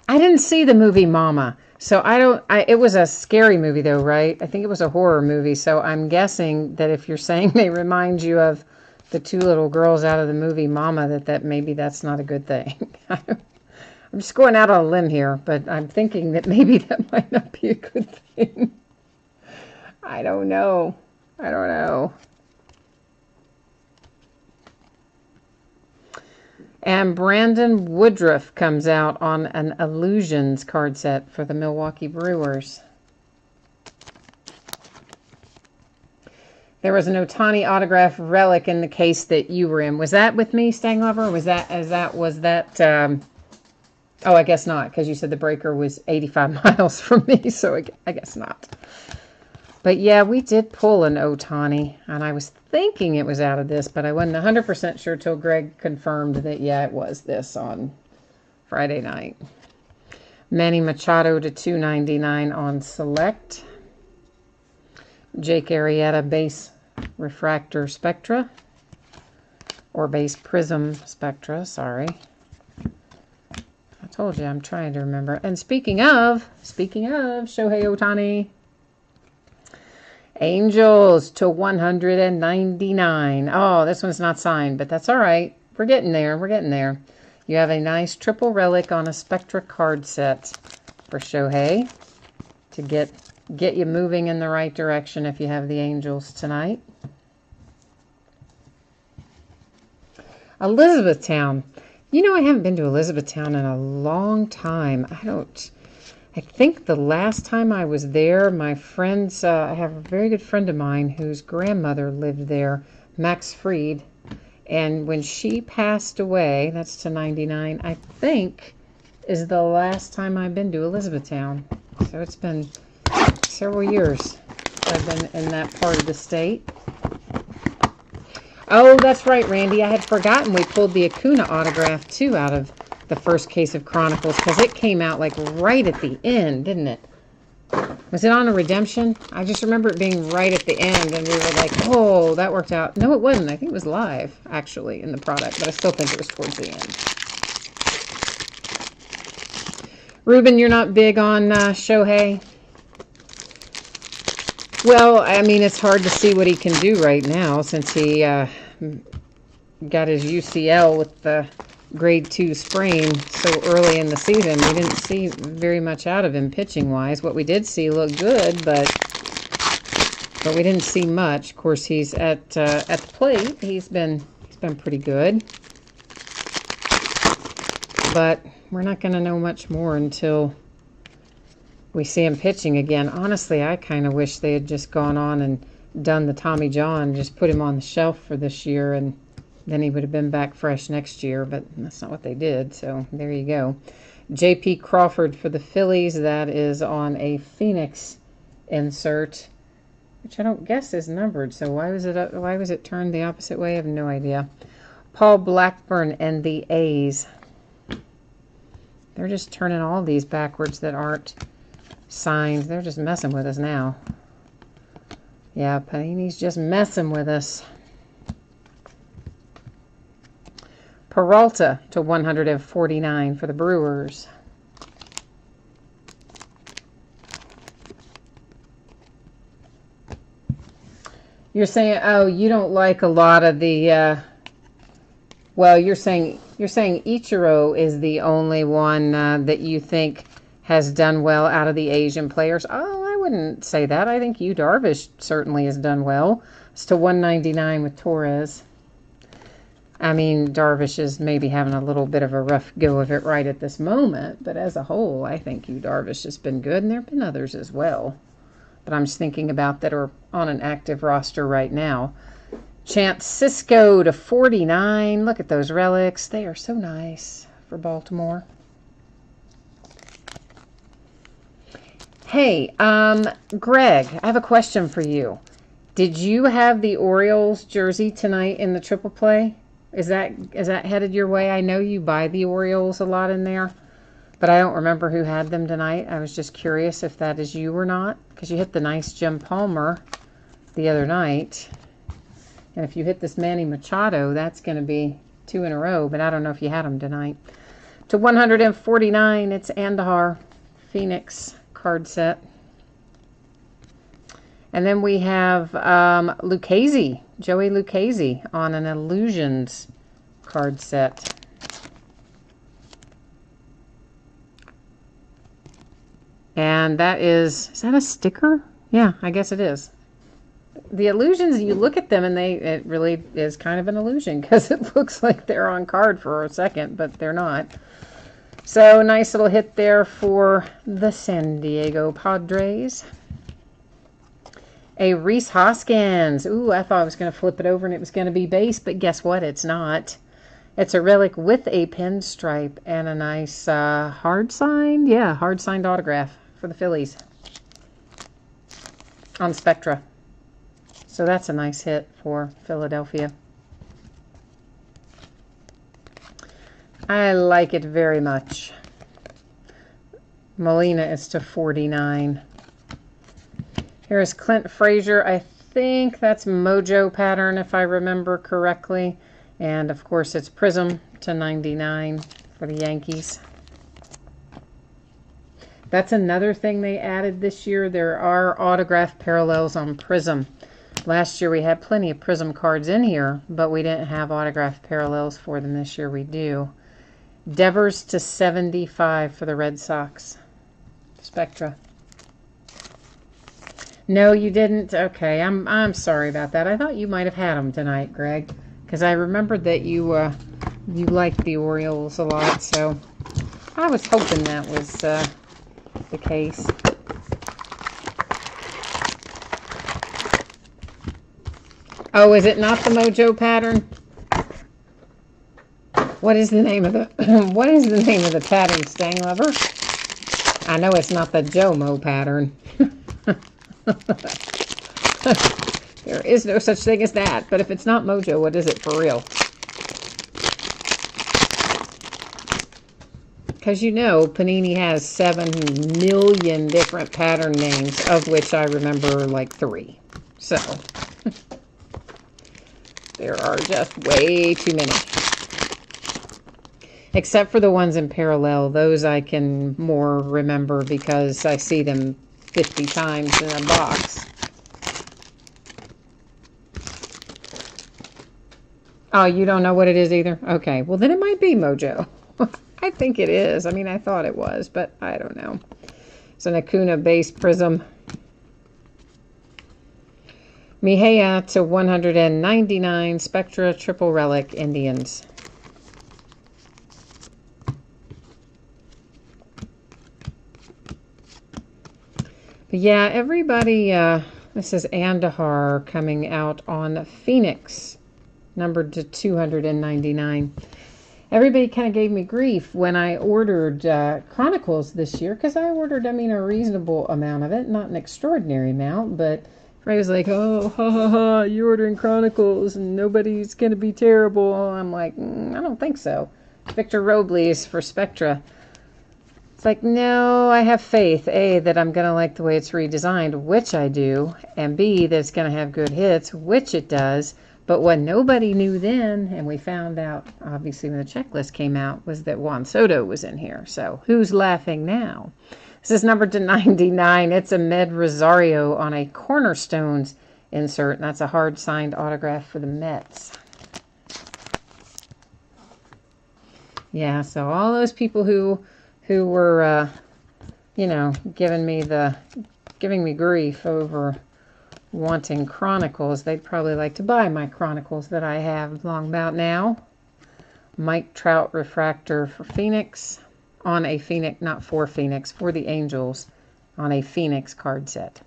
I didn't see the movie Mama. So it was a scary movie though, right? I think it was a horror movie. So I'm guessing that if you're saying they remind you of the two little girls out of the movie Mama, that maybe that's not a good thing. I'm just going out on a limb here, but I'm thinking that maybe that might not be a good thing. I don't know. I don't know. And Brandon Woodruff comes out on an Illusions card set for the Milwaukee Brewers. There was an Ohtani autograph relic in the case that you were in. Was that with me, Stang Lover? Or was that oh, I guess not, because you said the breaker was 85 miles from me, so I guess not. But yeah, we did pull an Ohtani, and I was thinking it was out of this, but I wasn't 100% sure till Greg confirmed that, yeah, it was this on Friday night. Manny Machado to 299 on Select. Jake Arrieta base refractor Spectra, or base prism Spectra, sorry. I told you, I'm trying to remember. And speaking of Shohei Ohtani, Angels to 199. Oh, this one's not signed, but that's all right. We're getting there. We're getting there. You have a nice triple relic on a Spectra card set for Shohei to get you moving in the right direction if you have the Angels tonight. Elizabethtown. You know, I haven't been to Elizabethtown in a long time. I think the last time I was there, my friends, I have a very good friend of mine whose grandmother lived there, Max Fried, and when she passed away, that's to 99, I think is the last time I've been to Elizabethtown. So it's been several years I've been in that part of the state. Oh, that's right, Randy. I had forgotten we pulled the Acuna autograph, too, out of the first case of Chronicles, because it came out like right at the end, didn't it? Was it on a redemption? I just remember it being right at the end, and we were like, oh, that worked out. No, it wasn't. I think it was live, actually, in the product, but I still think it was towards the end. Ruben, you're not big on Shohei? Well, I mean, it's hard to see what he can do right now since he got his UCL with the grade 2 sprain so early in the season. We didn't see very much out of him pitching wise. What we did see looked good, but we didn't see much. Of course, he's at the plate. He's been pretty good. but we're not going to know much more until we see him pitching again. Honestly, I kind of wish they had just gone on and done the Tommy John, just put him on the shelf for this year, and then he would have been back fresh next year, but that's not what they did, so there you go. J.P. Crawford for the Phillies. That is on a Phoenix insert, which I don't guess is numbered, so why was it turned the opposite way? I have no idea. Paul Blackburn and the A's. They're just turning all these backwards that aren't signed. They're just messing with us now. Yeah, Panini's just messing with us. Peralta to 149 for the Brewers. You're saying, oh, you don't like a lot of the, well, you're saying Ichiro is the only one that you think has done well out of the Asian players. Oh, I wouldn't say that. I think Yu Darvish certainly has done well. It's to 199 with Torres. I mean, Darvish is maybe having a little bit of a rough go of it right at this moment, but as a whole, I think Yu Darvish has been good, and there have been others as well. But I'm just thinking about that are on an active roster right now. Chance Cisco to 49. Look at those relics. They are so nice for Baltimore. Hey, Greg, I have a question for you. Did you have the Orioles jersey tonight in the triple play? Is that headed your way? I know you buy the Orioles a lot in there, but I don't remember who had them tonight. I was just curious if that is you or not, because you hit the nice Jim Palmer the other night. And if you hit this Manny Machado, that's going to be 2 in a row, but I don't know if you had them tonight. To 149, it's Andahar Phoenix card set. And then we have Lucchesi, Joey Lucchesi on an Illusions card set. And that is that a sticker? Yeah, I guess it is. The illusions, you look at them and it really is kind of an illusion because it looks like they're on card for a second, but they're not. So nice little hit there for the San Diego Padres. A Rhys Hoskins. Ooh, I thought I was going to flip it over and it was going to be base, but guess what? It's not. It's a relic with a pinstripe and a nice hard signed, hard signed autograph for the Phillies on Spectra. So that's a nice hit for Philadelphia. I like it very much. Molina is to 49. Here's Clint Frazier. I think that's Mojo pattern if I remember correctly. And of course it's Prism to 99 for the Yankees. That's another thing they added this year. There are autograph parallels on Prism. Last year we had plenty of Prism cards in here, but we didn't have autograph parallels for them. This year we do. Devers to 75 for the Red Sox. Spectra. No, you didn't? Okay, I'm sorry about that. I thought you might have had them tonight, Greg, because I remembered that you liked the Orioles a lot, so I was hoping that was the case. Oh, is it not the Mojo pattern? What is the name of the what is the name of the pattern, Stang Lover? I know it's not the Jomo pattern. There is no such thing as that, but if it's not Mojo, what is it for real? Because you know, Panini has 7 million different pattern names, of which I remember like 3. So, there are just way too many. Except for the ones in parallel. Those I can more remember because I see them 50 times in a box. Oh, you don't know what it is either? Okay, well then it might be Mojo. I think it is. I mean, I thought it was, but I don't know. It's an Acuna base Prism. Mejia to 199, Spectra Triple Relic Indians. Yeah, everybody, this is Andahar coming out on Phoenix, numbered to 299. Everybody kind of gave me grief when I ordered Chronicles this year, because I ordered, a reasonable amount of it, not an extraordinary amount, but everybody was like, oh, ha ha ha, you're ordering Chronicles and nobody's going to be terrible. I'm like, I don't think so. Victor Robles for Spectra. It's like, no, I have faith, A, that I'm going to like the way it's redesigned, which I do, and B, that it's going to have good hits, which it does. But what nobody knew then, and we found out, obviously, when the checklist came out, was that Juan Soto was in here. So who's laughing now? This is numbered to 99. It's a Med Rosario on a Cornerstones insert, and that's a hard-signed autograph for the Mets. Yeah, so all those people who were, giving me grief over wanting Chronicles, they'd probably like to buy my Chronicles that I have long about now. Mike Trout refractor for Phoenix, on a Phoenix, not for Phoenix, for the Angels, on a Phoenix card set.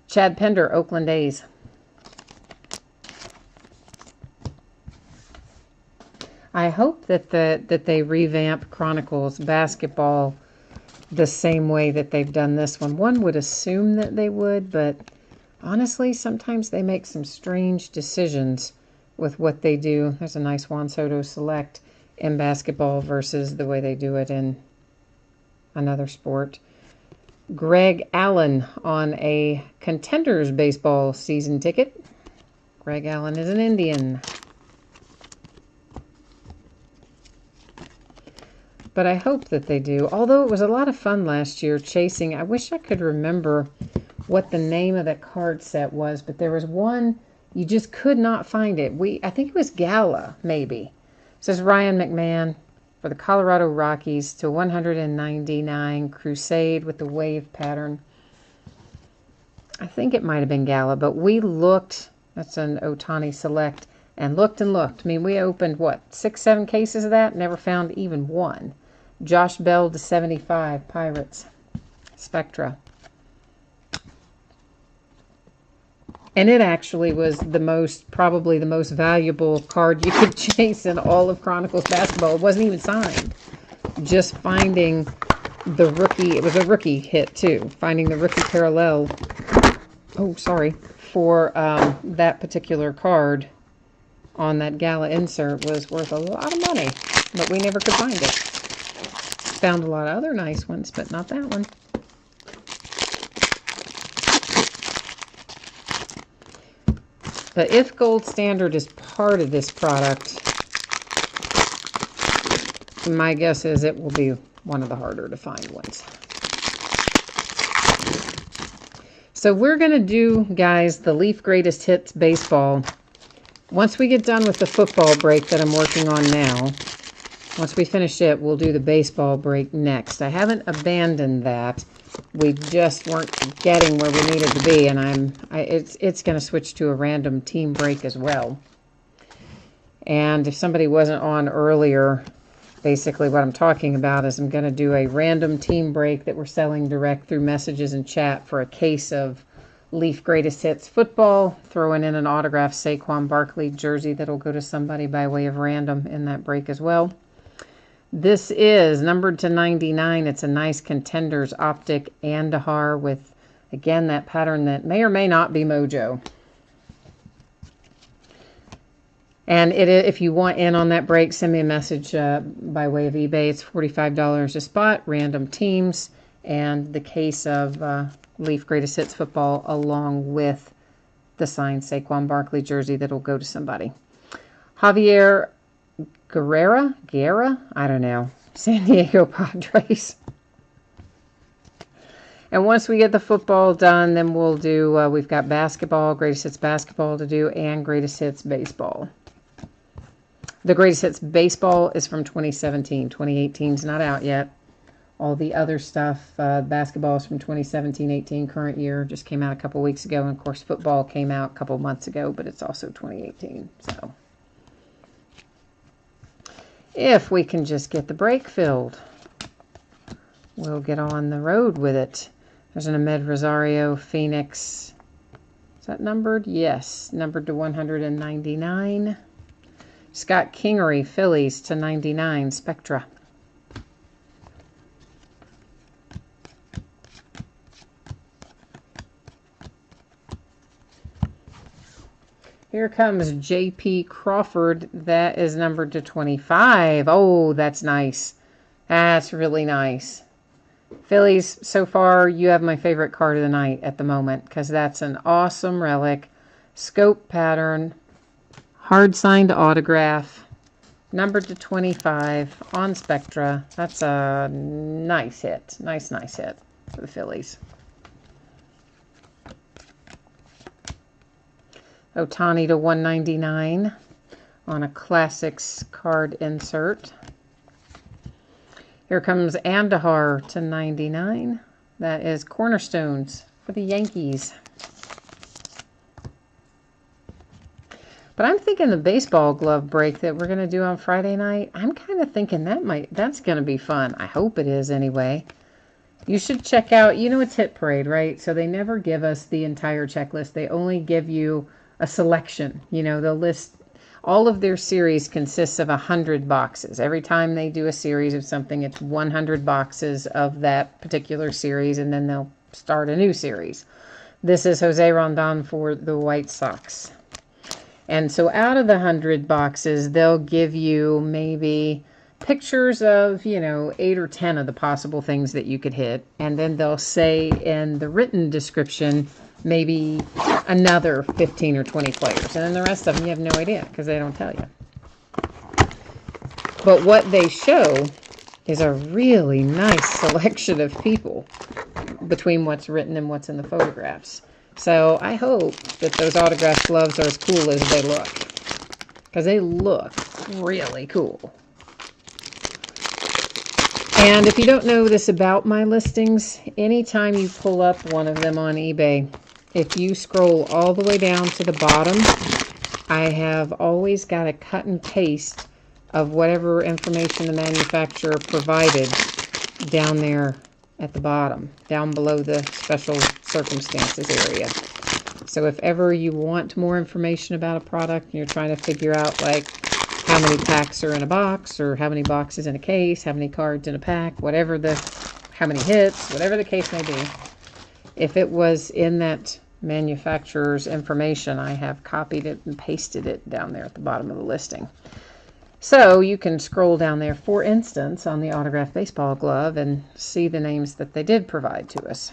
Chad Pender, Oakland A's. I hope that they revamp Chronicles basketball the same way that they've done this one. One would assume that they would, but honestly, sometimes they make some strange decisions with what they do. There's a nice Juan Soto select in basketball versus the way they do it in another sport. Greg Allen on a Contenders baseball season ticket. Greg Allen is an Indian. But I hope that they do. Although it was a lot of fun last year chasing. I wish I could remember what the name of that card set was, but there was one, you just could not find it. I think it was Gala, maybe. It says Ryan McMahon for the Colorado Rockies to 199, Crusade with the wave pattern. I think it might have been Gala, but we looked, that's an Ohtani select, and looked and looked. We opened, 6, 7 cases of that? Never found even one. Josh Bell to 75, Pirates. Spectra. And it actually was probably the most valuable card you could chase in all of Chronicles basketball. It wasn't even signed. Just finding the rookie, it was a rookie hit too. Finding the rookie parallel, for that particular card on that Gala insert was worth a lot of money. But we never could find it. Found a lot of other nice ones, but not that one. But if Gold Standard is part of this product, my guess is it will be one of the harder to find ones. So we're going to do, guys, the Leaf Greatest Hits Baseball. Once we get done with the football break that I'm working on now, once we finish it, we'll do the baseball break next. I haven't abandoned that. We just weren't getting where we needed to be, and it's going to switch to a random team break as well. And if somebody wasn't on earlier, basically what I'm talking about is I'm going to do a random team break that we're selling direct through messages and chat for a case of Leaf Greatest Hits football, throwing in an autographed Saquon Barkley jersey that'll go to somebody by way of random in that break as well. This is numbered to 99. It's a nice Contenders optic Andahar with, again, that pattern that may or may not be Mojo. And if you want in on that break, send me a message by way of eBay. It's $45 a spot, random teams, and the case of Leaf Greatest Hits football along with the signed Saquon Barkley jersey that'll go to somebody. Javier Guerra, I don't know, San Diego Padres. And once we get the football done, then we'll do, we've got basketball, Greatest Hits basketball to do, and Greatest Hits baseball. The Greatest Hits baseball is from 2017. 2018 is not out yet. All the other stuff, basketball is from 2017-18, current year, just came out a couple weeks ago. And, of course, football came out a couple months ago, but it's also 2018. So if we can just get the break filled, we'll get on the road with it. There's an Ahmed Rosario Phoenix. Is that numbered? Yes, numbered to 199. Scott Kingery Phillies to 99 Spectra. Here comes J.P. Crawford. That is numbered to 25. Oh, that's nice. That's really nice. Phillies, so far, you have my favorite card of the night at the moment because that's an awesome relic. Scope pattern. Hard signed autograph. Numbered to 25 on Spectra. That's a nice hit. Nice hit for the Phillies. Ohtani to 199 on a Classics card insert. Here comes Andahar to 99. That is Cornerstones for the Yankees. But I'm thinking the baseball glove break that we're going to do on Friday night, I'm kind of thinking that's going to be fun. I hope it is anyway. You should check out, it's Hit Parade, right? So they never give us the entire checklist. They only give you a selection. They'll list all of their series consists of 100 boxes. Every time they do a series of something, it's 100 boxes of that particular series, and then they'll start a new series. This is Jose Rondon for the White Sox. And so out of the 100 boxes, they'll give you maybe pictures of, 8 or 10 of the possible things that you could hit. And then they'll say in the written description, maybe another 15 or 20 players. And then the rest of them, you have no idea because they don't tell you. But what they show is a really nice selection of people between what's written and what's in the photographs. So I hope that those autographed gloves are as cool as they look, because they look really cool. And if you don't know this about my listings, anytime you pull up one of them on eBay, if you scroll all the way down to the bottom, I have always got a cut and paste of whatever information the manufacturer provided down there at the bottom, down below the special circumstances area. So if ever you want more information about a product and you're trying to figure out like how many packs are in a box or how many boxes in a case, how many cards in a pack, how many hits, whatever the case may be, if it was in that manufacturer's information, I have copied it and pasted it down there at the bottom of the listing. So you can scroll down there, for instance, on the autographed baseball glove and see the names that they did provide to us.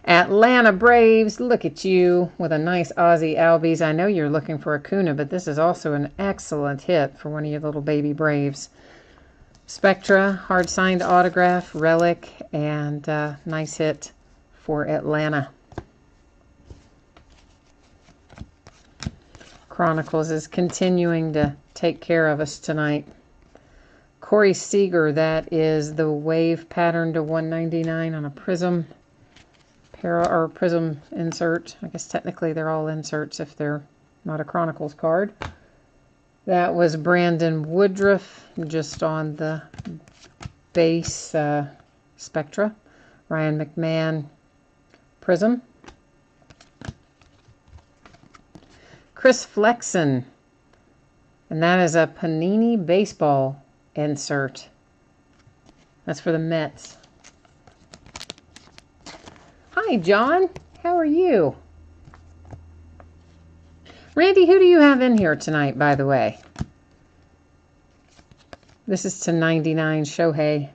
Atlanta Braves, look at you with a nice Aussie Albies. I know you're looking for Acuna, but this is also an excellent hit for one of your little baby Braves. Spectra, hard signed autograph, relic, and nice hit for Atlanta. Chronicles is continuing to take care of us tonight. Corey Seager, that is the wave pattern to 199 on a prism prism insert. I guess technically they're all inserts if they're not a Chronicles card. That was Brandon Woodruff just on the base Spectra. Ryan McMahon prism. Chris Flexen, and that is a Panini baseball insert. That's for the Mets. Hi, John. How are you? Randy, who do you have in here tonight, by the way? This is to 99 Shohei.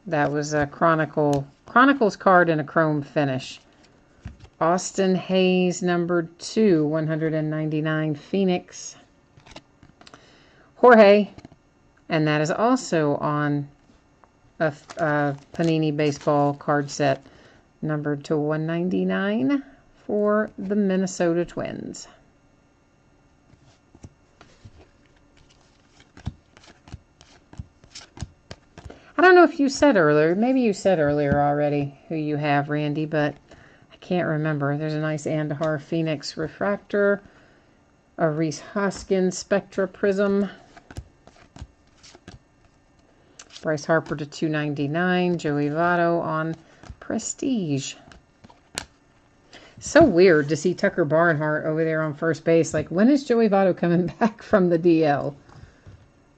That was a Chronicles card in a chrome finish. Austin Hayes, numbered 2, 199 Phoenix. Jorge, and that is also on a Panini baseball card set, numbered to 199 for the Minnesota Twins. I don't know if you said earlier, maybe you said earlier already who you have, Randy, but I can't remember. There's a nice Andahar Phoenix refractor, a Reese Hoskins Spectra Prism, Bryce Harper to 299. Joey Votto on Prestige. So weird to see Tucker Barnhart over there on first base. Like, when is Joey Votto coming back from the DL?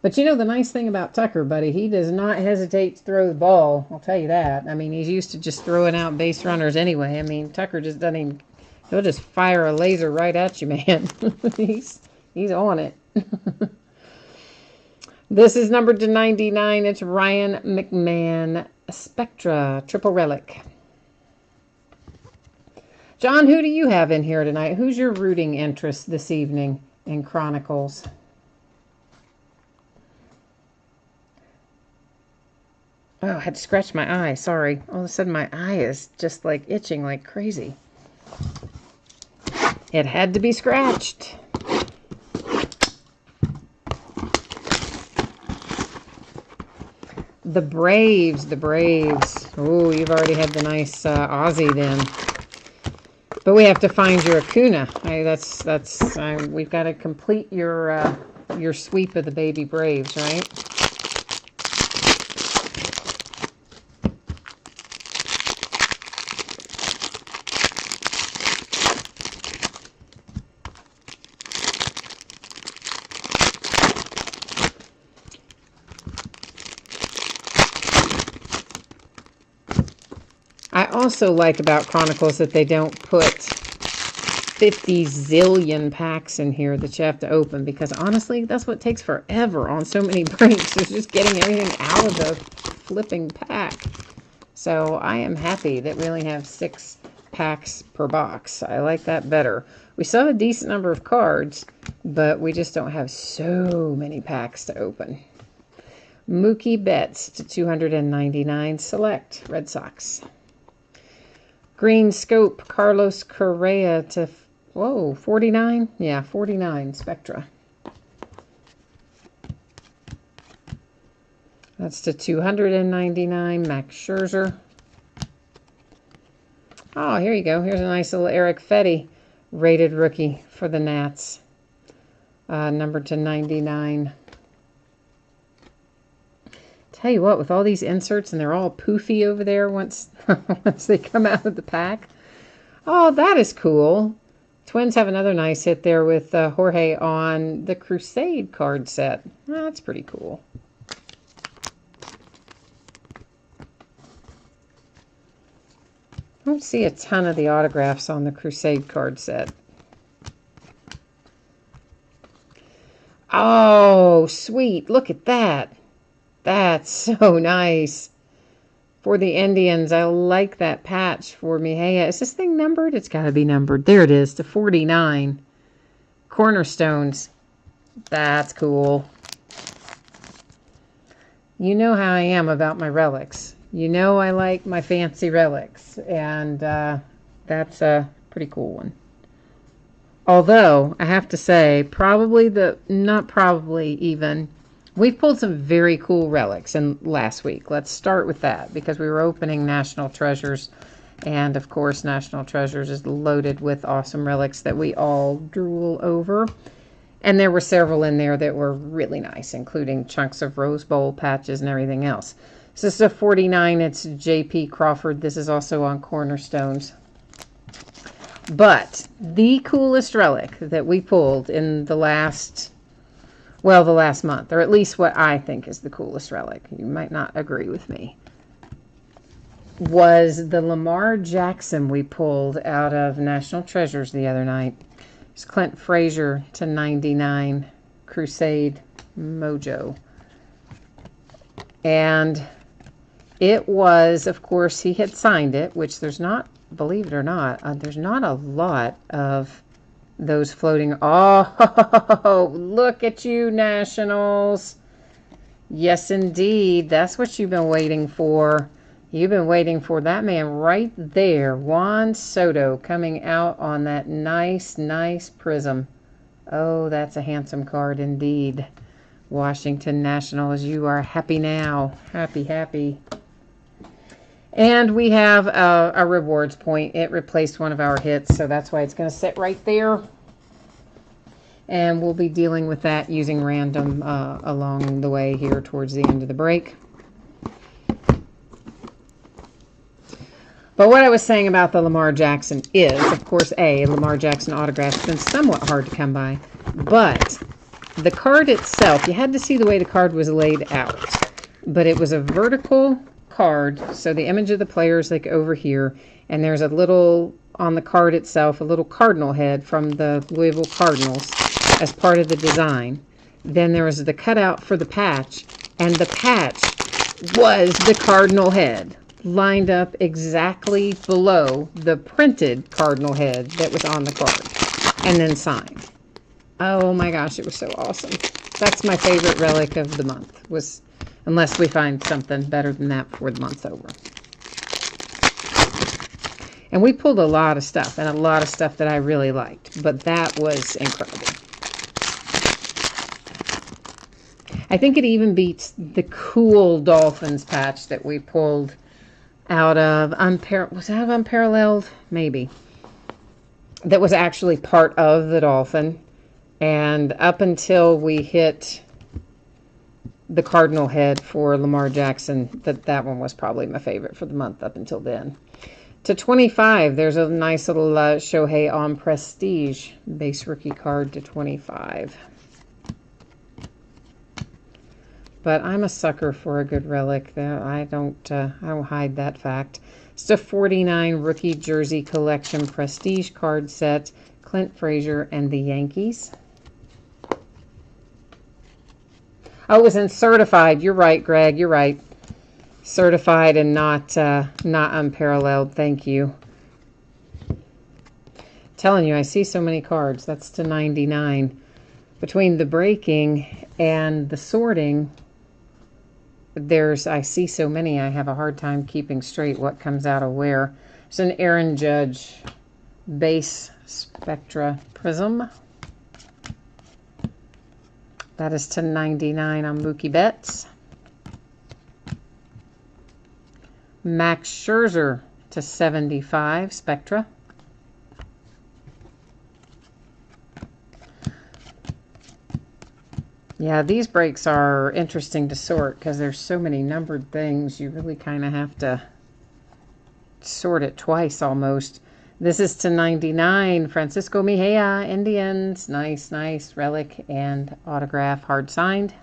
But you know the nice thing about Tucker, buddy, he does not hesitate to throw the ball. I'll tell you that. I mean, he's used to just throwing out base runners anyway. I mean, Tucker just doesn't even... He'll just fire a laser right at you, man. he's on it. This is numbered to 99. It's Ryan McMahon Spectra Triple Relic. John, who do you have in here tonight? Who's your rooting interest this evening in Chronicles? Oh, I had to scratch my eye. Sorry. All of a sudden, my eye is just like itching like crazy. It had to be scratched. The Braves. Oh, you've already had the nice Aussie then. But we have to find your Acuna. We've got to complete your sweep of the baby Braves, right? I also like about Chronicles that they don't put 50 zillion packs in here that you have to open, because honestly, that's what takes forever on so many breaks. It's just getting everything out of the flipping pack. So I am happy that we only have 6 packs per box. I like that better. We still have a decent number of cards, but we just don't have so many packs to open. Mookie Betts to 299. Select Red Sox. Green Scope, Carlos Correa to, 49? Yeah, 49, Spectra. That's to 299, Max Scherzer. Oh, here you go. Here's a nice little Eric Fetty rated rookie for the Nats. Numbered to 99. Tell you what, with all these inserts, and they're all poofy over there once they come out of the pack. Oh, that is cool. Twins have another nice hit there with Jorge on the Crusade card set. Oh, that's pretty cool. I don't see a ton of the autographs on the Crusade card set. Oh, sweet. Look at that. That's so nice. For the Indians, I like that patch for Mejia. Is this thing numbered? It's got to be numbered. There it is, to 49. Cornerstones. That's cool. You know how I am about my relics. You know I like my fancy relics. And that's a pretty cool one. Although, I have to say, not probably even... We've pulled some very cool relics in last week. Let's start with that, because we were opening National Treasures. And, of course, National Treasures is loaded with awesome relics that we all drool over. And there were several in there that were really nice, including chunks of Rose Bowl patches and everything else. So this is a 49. It's J.P. Crawford. This is also on Cornerstones. But the coolest relic that we pulled in the last month, or at least what I think is the coolest relic, you might not agree with me, was the Lamar Jackson we pulled out of National Treasures the other night. It's Clint Frazier to 99, Crusade Mojo. And it was, of course, he had signed it, which there's not, believe it or not, there's not a lot of those floating. Oh, look at you, Nationals. Yes, indeed. That's what you've been waiting for. You've been waiting for that man right there. Juan Soto coming out on that nice prism. Oh, that's a handsome card indeed. Washington Nationals, you are happy now. Happy. And we have a rewards point. It replaced one of our hits, so that's why it's going to sit right there. And we'll be dealing with that using random along the way here towards the end of the break. But what I was saying about the Lamar Jackson is, of course, Lamar Jackson autograph has been somewhat hard to come by. But the card itself, you had to see the way the card was laid out. But it was a vertical card, so the image of the player is like over here. And there's a little, on the card itself, a little cardinal head from the Louisville Cardinals as part of the design. Then there was the cutout for the patch, and the patch was the cardinal head, lined up exactly below the printed cardinal head that was on the card, and then signed. Oh my gosh, it was so awesome. That's my favorite relic of the month, was, unless we find something better than that before the month's over. And we pulled a lot of stuff, and a lot of stuff that I really liked, but that was incredible. I think it even beats the cool Dolphins patch that we pulled out of was that Unparalleled? Maybe. That was actually part of the Dolphin. And up until we hit the Cardinal head for Lamar Jackson, that one was probably my favorite for the month up until then. To 25, there's a nice little Shohei on Prestige base rookie card to 25. But I'm a sucker for a good relic. I don't hide that fact. It's a 49 rookie jersey collection prestige card set. Clint Frazier and the Yankees. Oh, it was in certified. You're right, Greg. You're right. Certified and not unparalleled. Thank you. Telling you, I see so many cards. That's to 99. Between the breaking and the sorting, I see so many, I have a hard time keeping straight what comes out of where. It's an Aaron Judge base Spectra Prism. That is to 99 on Mookie Betts. Max Scherzer to 75 Spectra. Yeah, these breaks are interesting to sort because there's so many numbered things. You really kind of have to sort it twice almost. This is to 99. Francisco Mejia, Indians. Nice, nice relic and autograph, hard signed.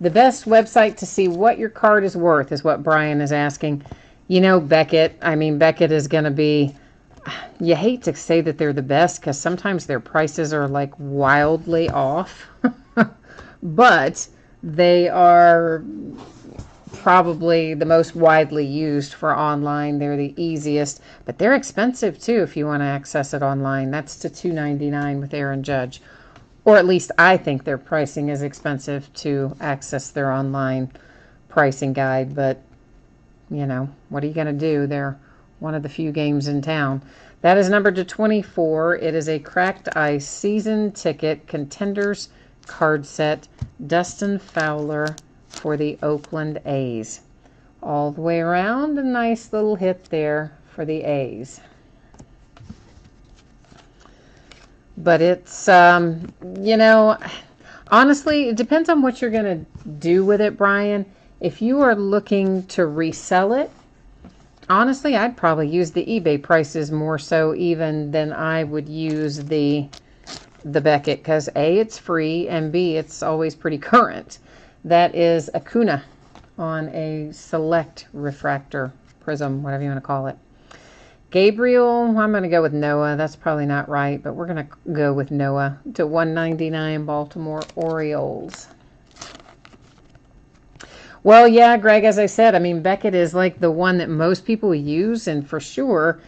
The best website to see what your card is worth is what Brian is asking. You know, Beckett. I mean, Beckett is going to be... You hate to say that they're the best because sometimes their prices are like wildly off. But they are probably the most widely used for online. They're the easiest, but they're expensive too if you want to access it online. That's to $2.99 with Aaron Judge. Or at least I think their pricing is expensive to access their online pricing guide. But, you know, what are you going to do? They're one of the few games in town. That is numbered to 24. It is a cracked ice season ticket contenders card set. Dustin Fowler for the Oakland A's. All the way around, a nice little hit there for the A's. But it's, you know, honestly, it depends on what you're going to do with it, Brian. If you are looking to resell it, honestly, I'd probably use the eBay prices more so even than I would use the Beckett because A, it's free, and B, it's always pretty current. That is Acuna on a select refractor prism, whatever you want to call it. Gabriel, I'm going to go with Noah. That's probably not right, but we're going to go with Noah to 199 Baltimore Orioles. Well, yeah, Greg, as I said, I mean, Beckett is like the one that most people use, and for sure,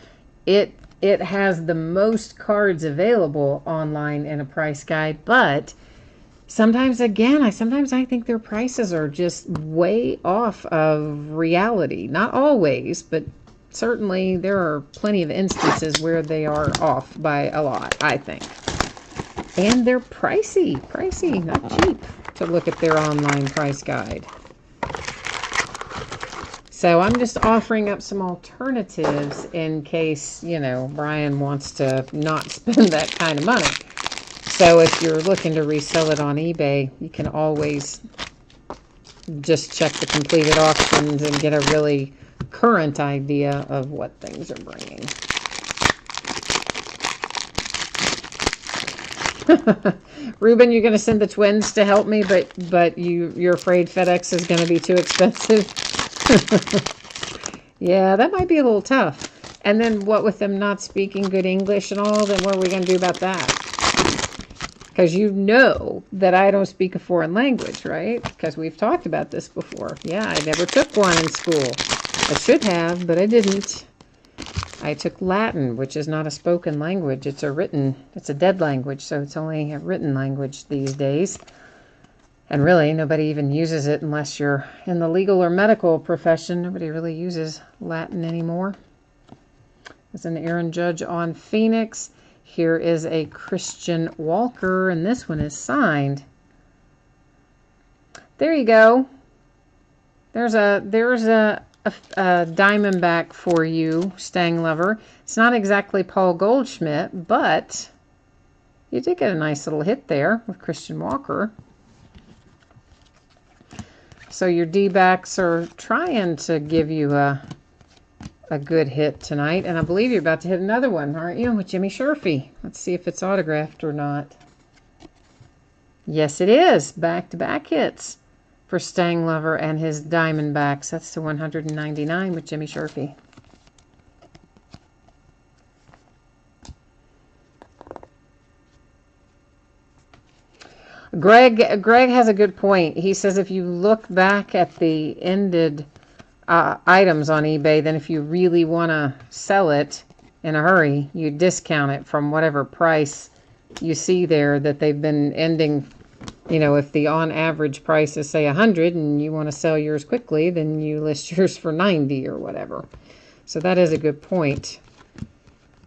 it has the most cards available online in a price guide, but sometimes, again, I think their prices are just way off of reality. Not always, but certainly there are plenty of instances where they are off by a lot, I think. And they're pricey, not cheap to look at their online price guide. So I'm just offering up some alternatives in case, you know, Brian wants to not spend that kind of money. So if you're looking to resell it on eBay, you can always just check the completed auctions and get a really current idea of what things are bringing. Ruben, you're going to send the twins to help me, but you're afraid FedEx is going to be too expensive. Yeah, that might be a little tough. And then what with them not speaking good English and all, then what are we going to do about that? Because you know that I don't speak a foreign language, right? Because we've talked about this before. Yeah, I never took one in school. I should have, but I didn't. I took Latin, which is not a spoken language. It's a dead language, so it's only a written language these days. And really, nobody even uses it unless you're in the legal or medical profession. Nobody really uses Latin anymore. There's an Aaron Judge on Phoenix. Here is a Christian Walker, and this one is signed. There you go. There's a Diamondback for you, Stang Lover. It's not exactly Paul Goldschmidt, but you did get a nice little hit there with Christian Walker. So your D-backs are trying to give you a good hit tonight, and I believe you're about to hit another one, aren't you, with Jimmy Sherfy? Let's see if it's autographed or not. Yes, it is. Back-to-back hits for Stang Lover and his Diamondbacks. That's to 199 with Jimmy Sherfy. Greg has a good point. He says if you look back at the ended items on eBay, then if you really want to sell it in a hurry, you discount it from whatever price you see there that they've been ending. You know, if the on average price is, say, 100 and you want to sell yours quickly, then you list yours for 90 or whatever. So that is a good point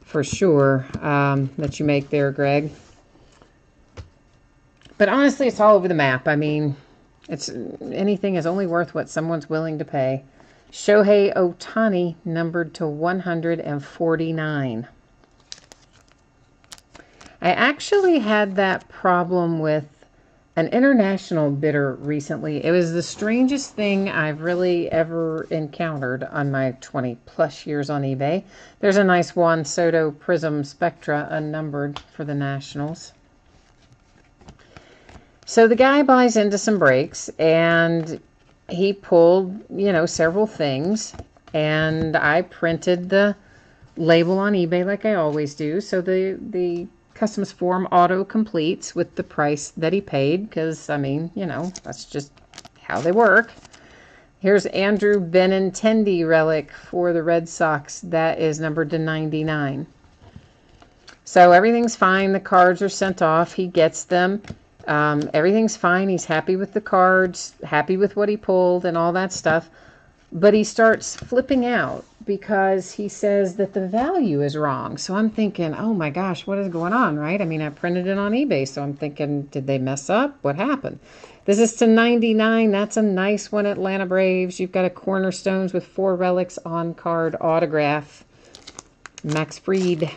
for sure that you make there, Greg. But honestly, it's all over the map. I mean, anything is only worth what someone's willing to pay. Shohei Ohtani, numbered to 149. I actually had that problem with an international bidder recently. It was the strangest thing I've really ever encountered on my 20 plus years on eBay. There's a nice Juan Soto Prism Spectra unnumbered for the Nationals. So the guy buys into some breaks and he pulled, you know, several things, and I printed the label on eBay like I always do. So the customs form auto completes with the price that he paid, because I mean, you know, that's just how they work. Here's Andrew Benintendi relic for the Red Sox. That is numbered to 99. So everything's fine. The cards are sent off. He gets them. Everything's fine. He's happy with the cards, happy with what he pulled and all that stuff. But he starts flipping out because he says that the value is wrong. So I'm thinking, oh my gosh, what is going on, right? I mean, I printed it on eBay, so I'm thinking, did they mess up? What happened? This is to 99. That's a nice one, Atlanta Braves. You've got a Cornerstones with 4 relics on card autograph. Max Fried.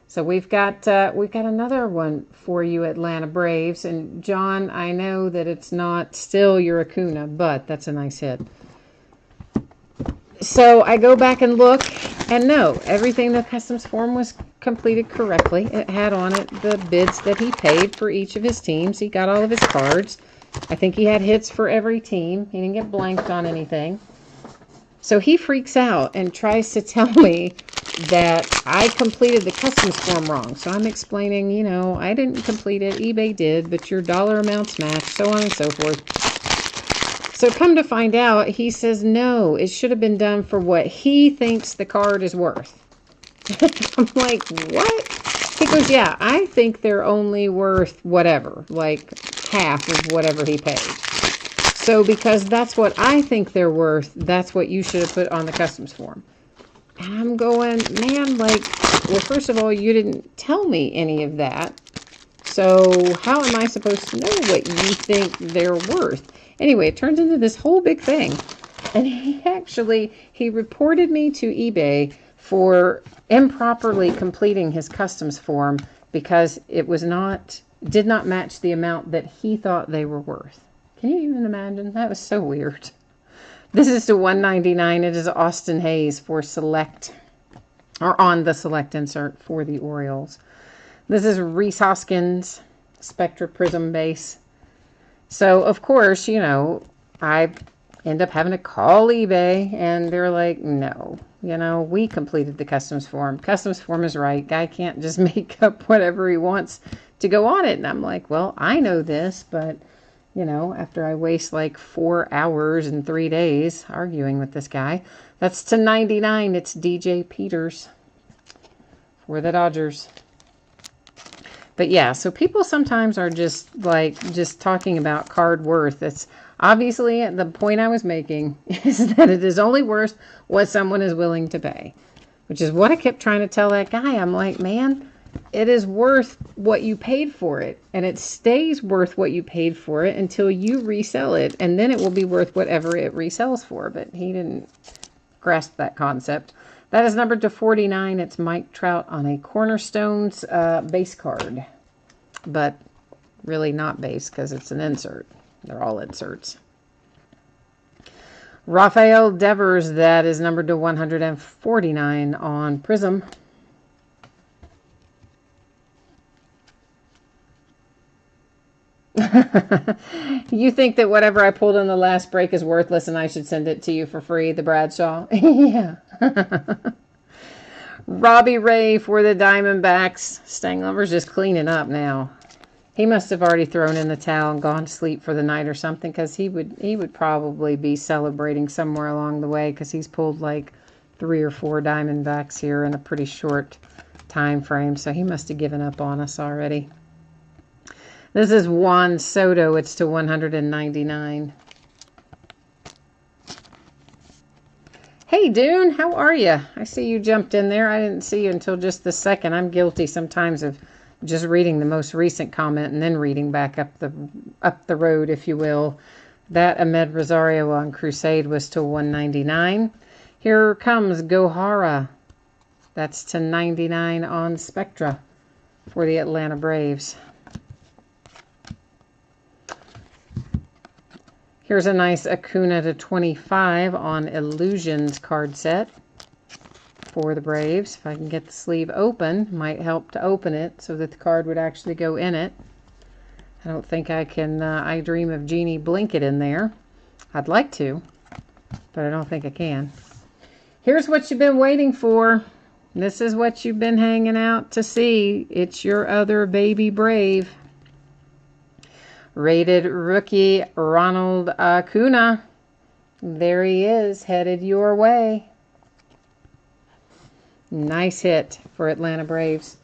So we've got another one for you, Atlanta Braves. And John, I know that it's not still your Acuna, but that's a nice hit. So I go back and look, and no, everything the customs form was completed correctly. It had on it the bids that he paid for each of his teams. He got all of his cards. I think he had hits for every team. He didn't get blanked on anything. So he freaks out and tries to tell me that I completed the customs form wrong. So I'm explaining, you know, I didn't complete it. eBay did, but your dollar amounts match, so on and so forth. So come to find out, he says, no, it should have been done for what he thinks the card is worth. I'm like, what? He goes, yeah, I think they're only worth whatever, like half of whatever he paid. So because that's what I think they're worth, that's what you should have put on the customs form. And I'm going, man, like, well, first of all, you didn't tell me any of that. So how am I supposed to know what you think they're worth? Anyway, it turns into this whole big thing. And he reported me to eBay for improperly completing his customs form because it was did not match the amount that he thought they were worth. Can you even imagine? That was so weird. This is to $1.99. It is Austin Hayes for select, or on the select insert for the Orioles. This is Rhys Hoskins Spectra Prism base. So, of course, you know, I end up having to call eBay, and they're like, no, you know, we completed the customs form. Customs form is right. Guy can't just make up whatever he wants to go on it. And I'm like, well, I know this, but, you know, after I waste like 4 hours and 3 days arguing with this guy, that's to $99. It's DJ Peters for the Dodgers. But yeah, so people sometimes are just talking about card worth. It's obviously the point I was making is that it is only worth what someone is willing to pay, which is what I kept trying to tell that guy. I'm like, man, it is worth what you paid for it, and it stays worth what you paid for it until you resell it, and then it will be worth whatever it resells for. But he didn't grasp that concept. That is numbered to 49. It's Mike Trout on a Cornerstones base card. But really not base because it's an insert. They're all inserts. Rafael Devers, that is numbered to 149 on Prism. You think that whatever I pulled in the last break is worthless and I should send it to you for free, the Bradshaw? Yeah. Robbie Ray for the Diamondbacks. Stanglover's just cleaning up now. He must have already thrown in the towel and gone to sleep for the night or something, because he would probably be celebrating somewhere along the way, because he's pulled like 3 or 4 Diamondbacks here in a pretty short time frame. So he must have given up on us already. This is Juan Soto. It's to 199. Hey, Dune, how are you? I see you jumped in there. I didn't see you until just the second. I'm guilty sometimes of just reading the most recent comment and then reading back up the road, if you will. That Ahmed Rosario on Crusade was to 199. Here comes Gohara. That's to 99 on Spectra for the Atlanta Braves. Here's a nice Acuna to 25 on Illusions card set for the Braves. If I can get the sleeve open, might help to open it so that the card would actually go in it. I don't think I can I Dream of Jeannie blink it in there. I'd like to, but I don't think I can. Here's what you've been waiting for. This is what you've been hanging out to see. It's your other baby Brave. Rated rookie Ronald Acuna. There he is, headed your way. Nice hit for Atlanta Braves.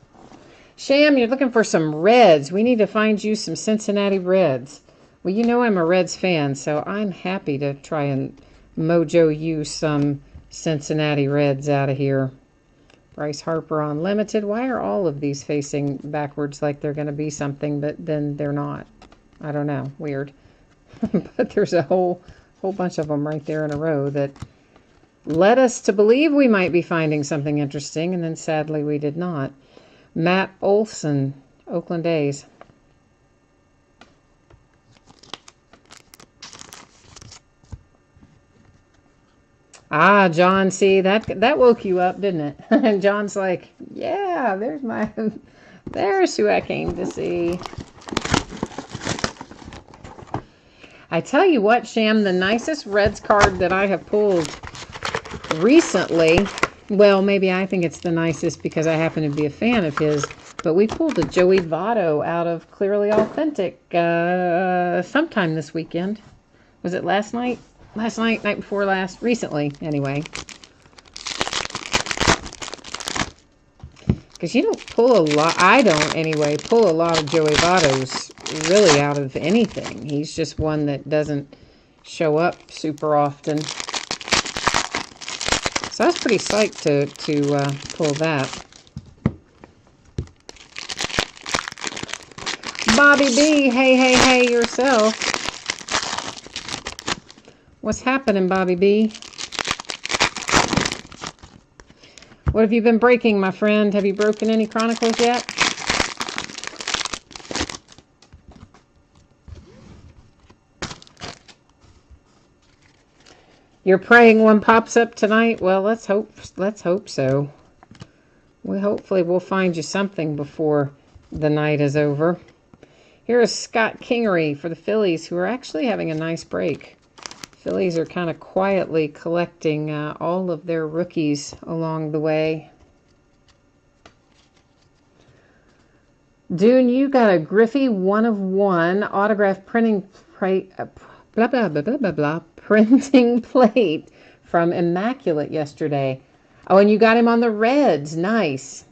Sham, you're looking for some Reds. We need to find you some Cincinnati Reds. Well, you know I'm a Reds fan, so I'm happy to try and mojo you some Cincinnati Reds out of here. Bryce Harper on Limited. Why are all of these facing backwards like they're going to be something, but then they're not? I don't know. Weird. But there's a whole bunch of them right there in a row that led us to believe we might be finding something interesting, and then sadly we did not. Matt Olson, Oakland A's. Ah, John, see, that woke you up, didn't it? And John's like, yeah, there's who I came to see. I tell you what, Sham, the nicest Reds card that I have pulled recently, well, maybe I think it's the nicest because I happen to be a fan of his, but we pulled a Joey Votto out of Clearly Authentic sometime this weekend. Was it last night? Last night, night before last, recently, anyway. Because you don't pull a lot, I don't anyway, pull a lot of Joey Vottos really out of anything. He's just one that doesn't show up super often. So I was pretty psyched to pull that. Bobby B, hey yourself. What's happening, Bobby B? What have you been breaking, my friend? Have you broken any Chronicles yet? You're praying one pops up tonight? Well, let's hope so. Hopefully we'll find you something before the night is over. Here is Scott Kingery for the Phillies, who are actually having a nice break. Phillies are kind of quietly collecting all of their rookies along the way. Dune, you got a Griffey 1/1 autograph printing printing plate from Immaculate yesterday. Oh, and you got him on the Reds. Nice.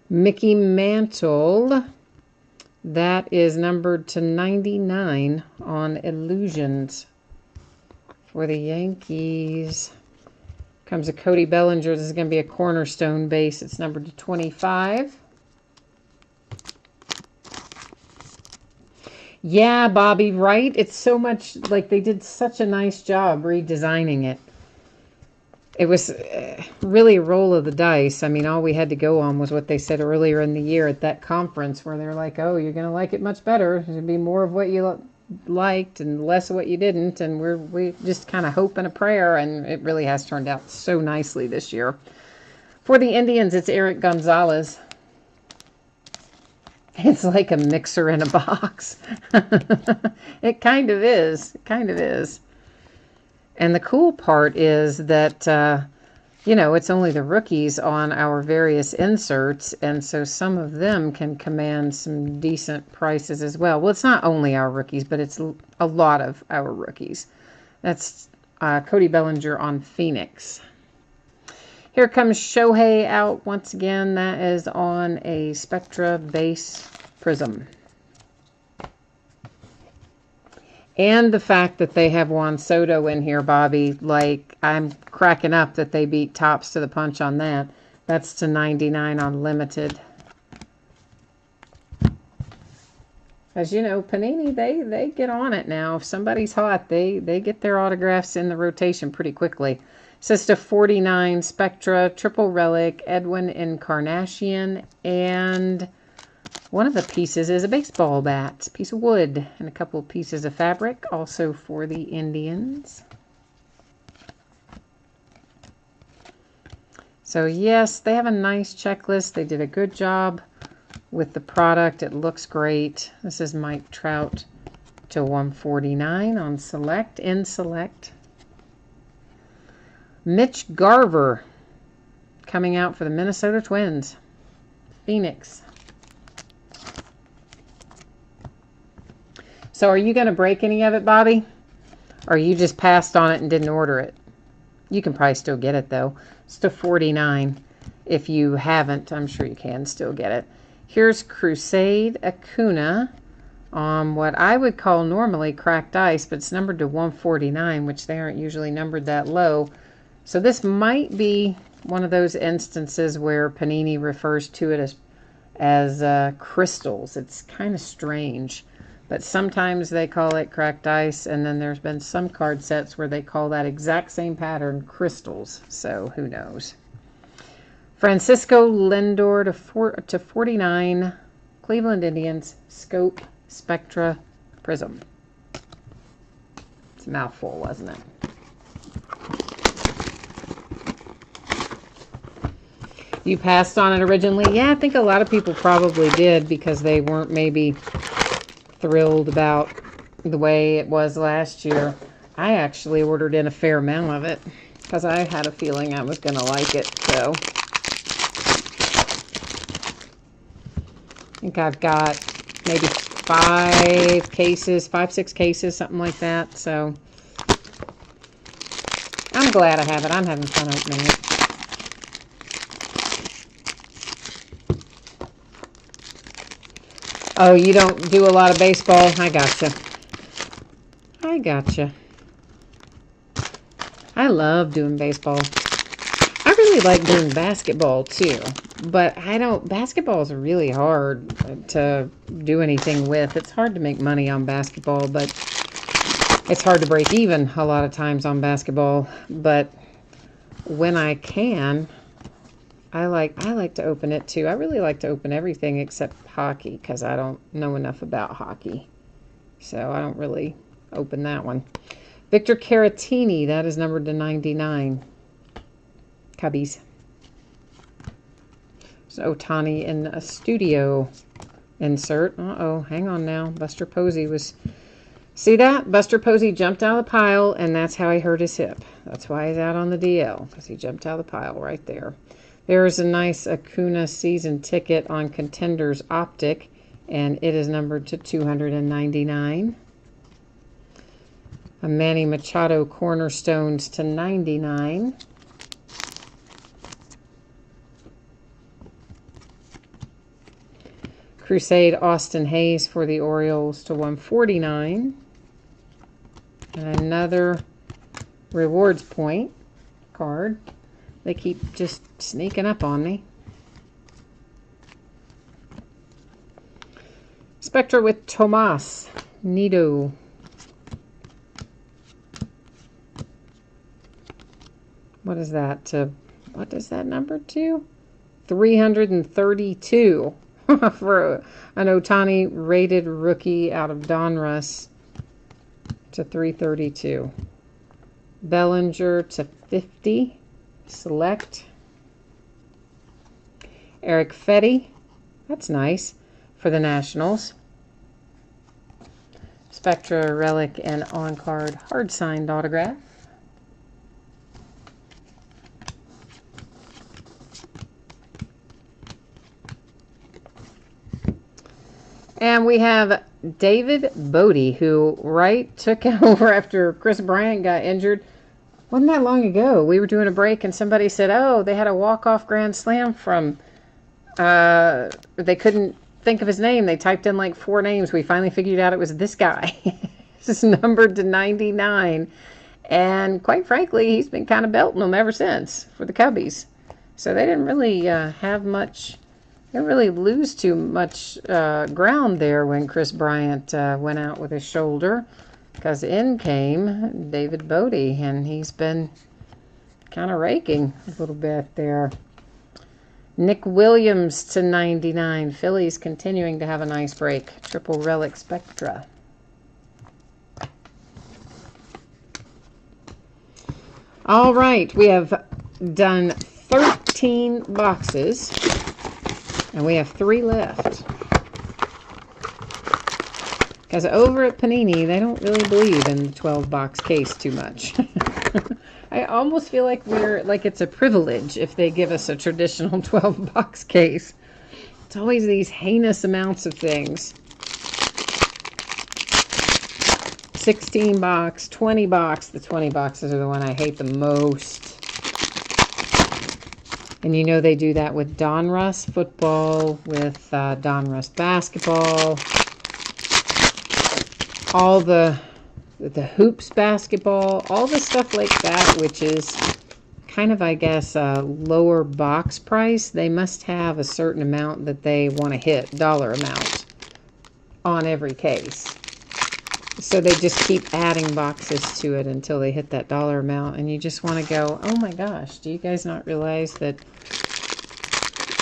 Mickey Mantle. That is numbered to 99 on Illusions for the Yankees. Comes a Cody Bellinger. This is going to be a cornerstone base. It's numbered to 25. Yeah, Bobby, right? It's so much, like, they did such a nice job redesigning it. It was really a roll of the dice. I mean, all we had to go on was what they said earlier in the year at that conference where they're like, oh, you're going to like it much better. There'll be more of what you liked and less of what you didn't. And we just kind of hope and a prayer, and it really has turned out so nicely this year. For the Indians, it's Eric Gonzalez. It's like a mixer in a box. It kind of is. And the cool part is that, it's only the rookies on our various inserts, and so some of them can command some decent prices as well. Well, it's not only our rookies, but it's a lot of our rookies. That's Cody Bellinger on Phoenix. Here comes Shohei out once again. That is on a Spectra base prism. And the fact that they have Juan Soto in here, Bobby, like, I'm cracking up that they beat Topps to the punch on that. That's to 99 on limited. As you know, Panini, they get on it now. If somebody's hot, they get their autographs in the rotation pretty quickly. It says to 49 Spectra, Triple Relic, Edwin Encarnacion, and one of the pieces is a baseball bat, piece of wood, and a couple of pieces of fabric, also for the Indians. So yes, they have a nice checklist. They did a good job with the product. It looks great. This is Mike Trout to 149 on Select, in Select. Mitch Garver coming out for the Minnesota Twins. Phoenix. So are you going to break any of it, Bobby? Or you just passed on it and didn't order it? You can probably still get it, though. It's to 49. If you haven't, I'm sure you can still get it. Here's Crusade Acuna on what I would call normally cracked ice, but it's numbered to 149, which they aren't usually numbered that low. So this might be one of those instances where Panini refers to it as crystals. It's kind of strange. But sometimes they call it cracked ice, and then there's been some card sets where they call that exact same pattern crystals. So who knows? Francisco Lindor to 49, Cleveland Indians, Scope, Spectra, Prism. It's a mouthful, wasn't it? You passed on it originally? Yeah, I think a lot of people probably did because they weren't maybe thrilled about the way it was last year. I actually ordered in a fair amount of it because I had a feeling I was going to like it. So I think I've got maybe 5, 6 cases, something like that. So I'm glad I have it. I'm having fun opening it. Oh, you don't do a lot of baseball? I gotcha. I love doing baseball. I really like doing basketball too, but basketball is really hard to do anything with. It's hard to make money on basketball, but it's hard to break even a lot of times on basketball. But when I can, I like to open it too. I really like to open everything except hockey because I don't know enough about hockey. So I don't really open that one. Victor Caratini, that is numbered to 99. Cubbies. So Ohtani in a studio insert. Uh-oh, hang on now. Buster Posey was... See that? Buster Posey jumped out of the pile, and that's how he hurt his hip. That's why he's out on the DL, because he jumped out of the pile right there. There's a nice Acuna season ticket on Contenders Optic, and it is numbered to 299. A Manny Machado Cornerstones to 99. Crusade Austin Hayes for the Orioles to 149. And another rewards point card. They keep just sneaking up on me. Spectra with Tomas Nido. What is that? What is that number to? 332 for an Ohtani rated rookie out of Donruss to 332. Bellinger to 50. Select. Eric Fetty. That's nice for the Nationals. Spectra, Relic, and on-card hard-signed autograph. And we have David Bodie, who took over after Chris Bryant got injured. Wasn't that long ago. We were doing a break and somebody said, oh, they had a walk-off grand slam from, they couldn't think of his name. They typed in like 4 names. We finally figured out it was this guy. This is numbered to 99. And quite frankly, he's been kind of belting them ever since for the Cubbies. So they didn't really have much, they didn't really lose too much ground there when Chris Bryant went out with his shoulder. Because in came David Bodie, and he's been kind of raking a little bit there. Nick Williams to 99. Phillies continuing to have a nice break. Triple Relic Spectra. All right, we have done 13 boxes, and we have 3 left. Because over at Panini, they don't really believe in the 12-box case too much. I almost feel like it's a privilege if they give us a traditional 12-box case. It's always these heinous amounts of things. 16-box, 20-box. The 20 boxes are the one I hate the most. And you know they do that with Donruss football, with Donruss basketball. All the hoops basketball, all the stuff like that, which is kind of, I guess, a lower box price. They must have a certain amount that they want to hit, dollar amount, on every case. So they just keep adding boxes to it until they hit that dollar amount. And you just want to go, oh my gosh, do you guys not realize that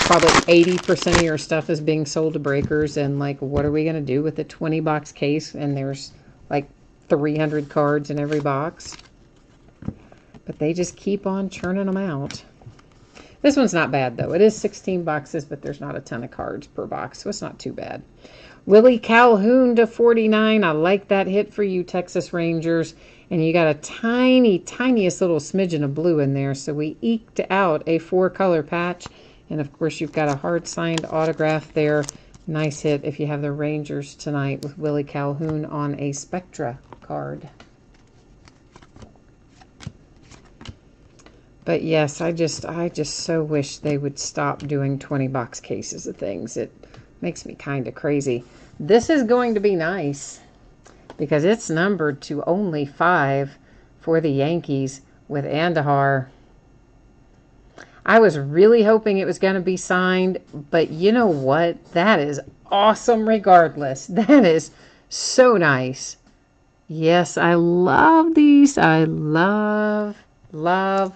probably 80% of your stuff is being sold to breakers, and like, what are we going to do with a 20-box case and there's like 300 cards in every box? But they just keep on churning them out. This one's not bad though. It is 16 boxes, but there's not a ton of cards per box, so it's not too bad. Willie Calhoun to 49. I like that hit for you, Texas Rangers. And you got a tiny, tiniest little smidgen of blue in there, so we eked out a 4-color patch. And, of course, you've got a hard-signed autograph there. Nice hit if you have the Rangers tonight with Willie Calhoun on a Spectra card. But, yes, I just so wish they would stop doing 20-box cases of things. It makes me kind of crazy. This is going to be nice because it's numbered to only 5 for the Yankees with Andahar. I was really hoping it was going to be signed, but you know what? That is awesome regardless. That is so nice. Yes, I love these. I love the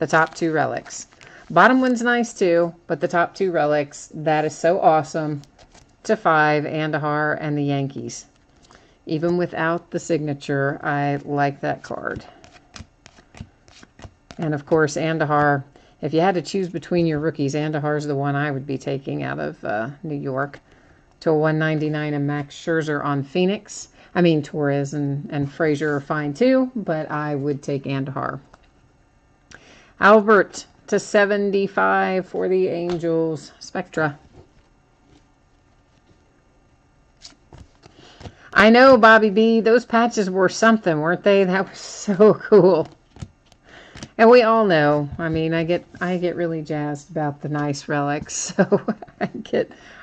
top 2 relics. Bottom one's nice too, but the top 2 relics, that is so awesome. To 5, Andahar and the Yankees. Even without the signature, I like that card. And of course, Andahar. If you had to choose between your rookies, Andahar's the one I would be taking out of New York. To a 199 and Max Scherzer on Phoenix. I mean, Torres and Frazier are fine too, but I would take Andahar. Albert to 75 for the Angels. Spectra. I know, Bobby B. Those patches were something, weren't they? That was so cool. And we all know. I mean, I get really jazzed about the nice relics. So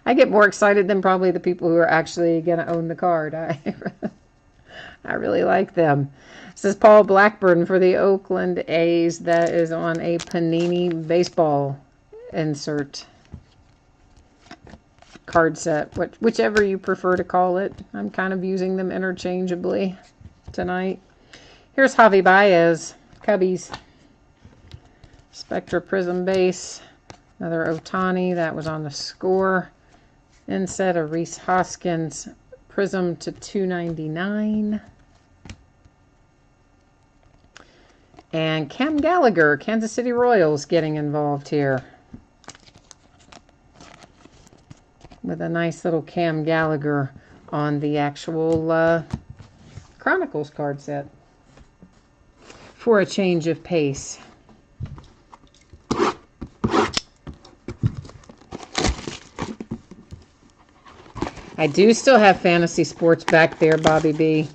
I get more excited than probably the people who are actually going to own the card. I really like them. This is Paul Blackburn for the Oakland A's. That is on a Panini baseball insert card set, whichever you prefer to call it. I'm kind of using them interchangeably tonight. Here's Javi Baez, Cubbies. Spectra Prism base. Another Ohtani. That was on the score. Inset of Rhys Hoskins Prism to 299. And Cam Gallagher, Kansas City Royals, getting involved here. With a nice little Cam Gallagher on the actual Chronicles card set. For a change of pace. I do still have fantasy sports back there, Bobby B.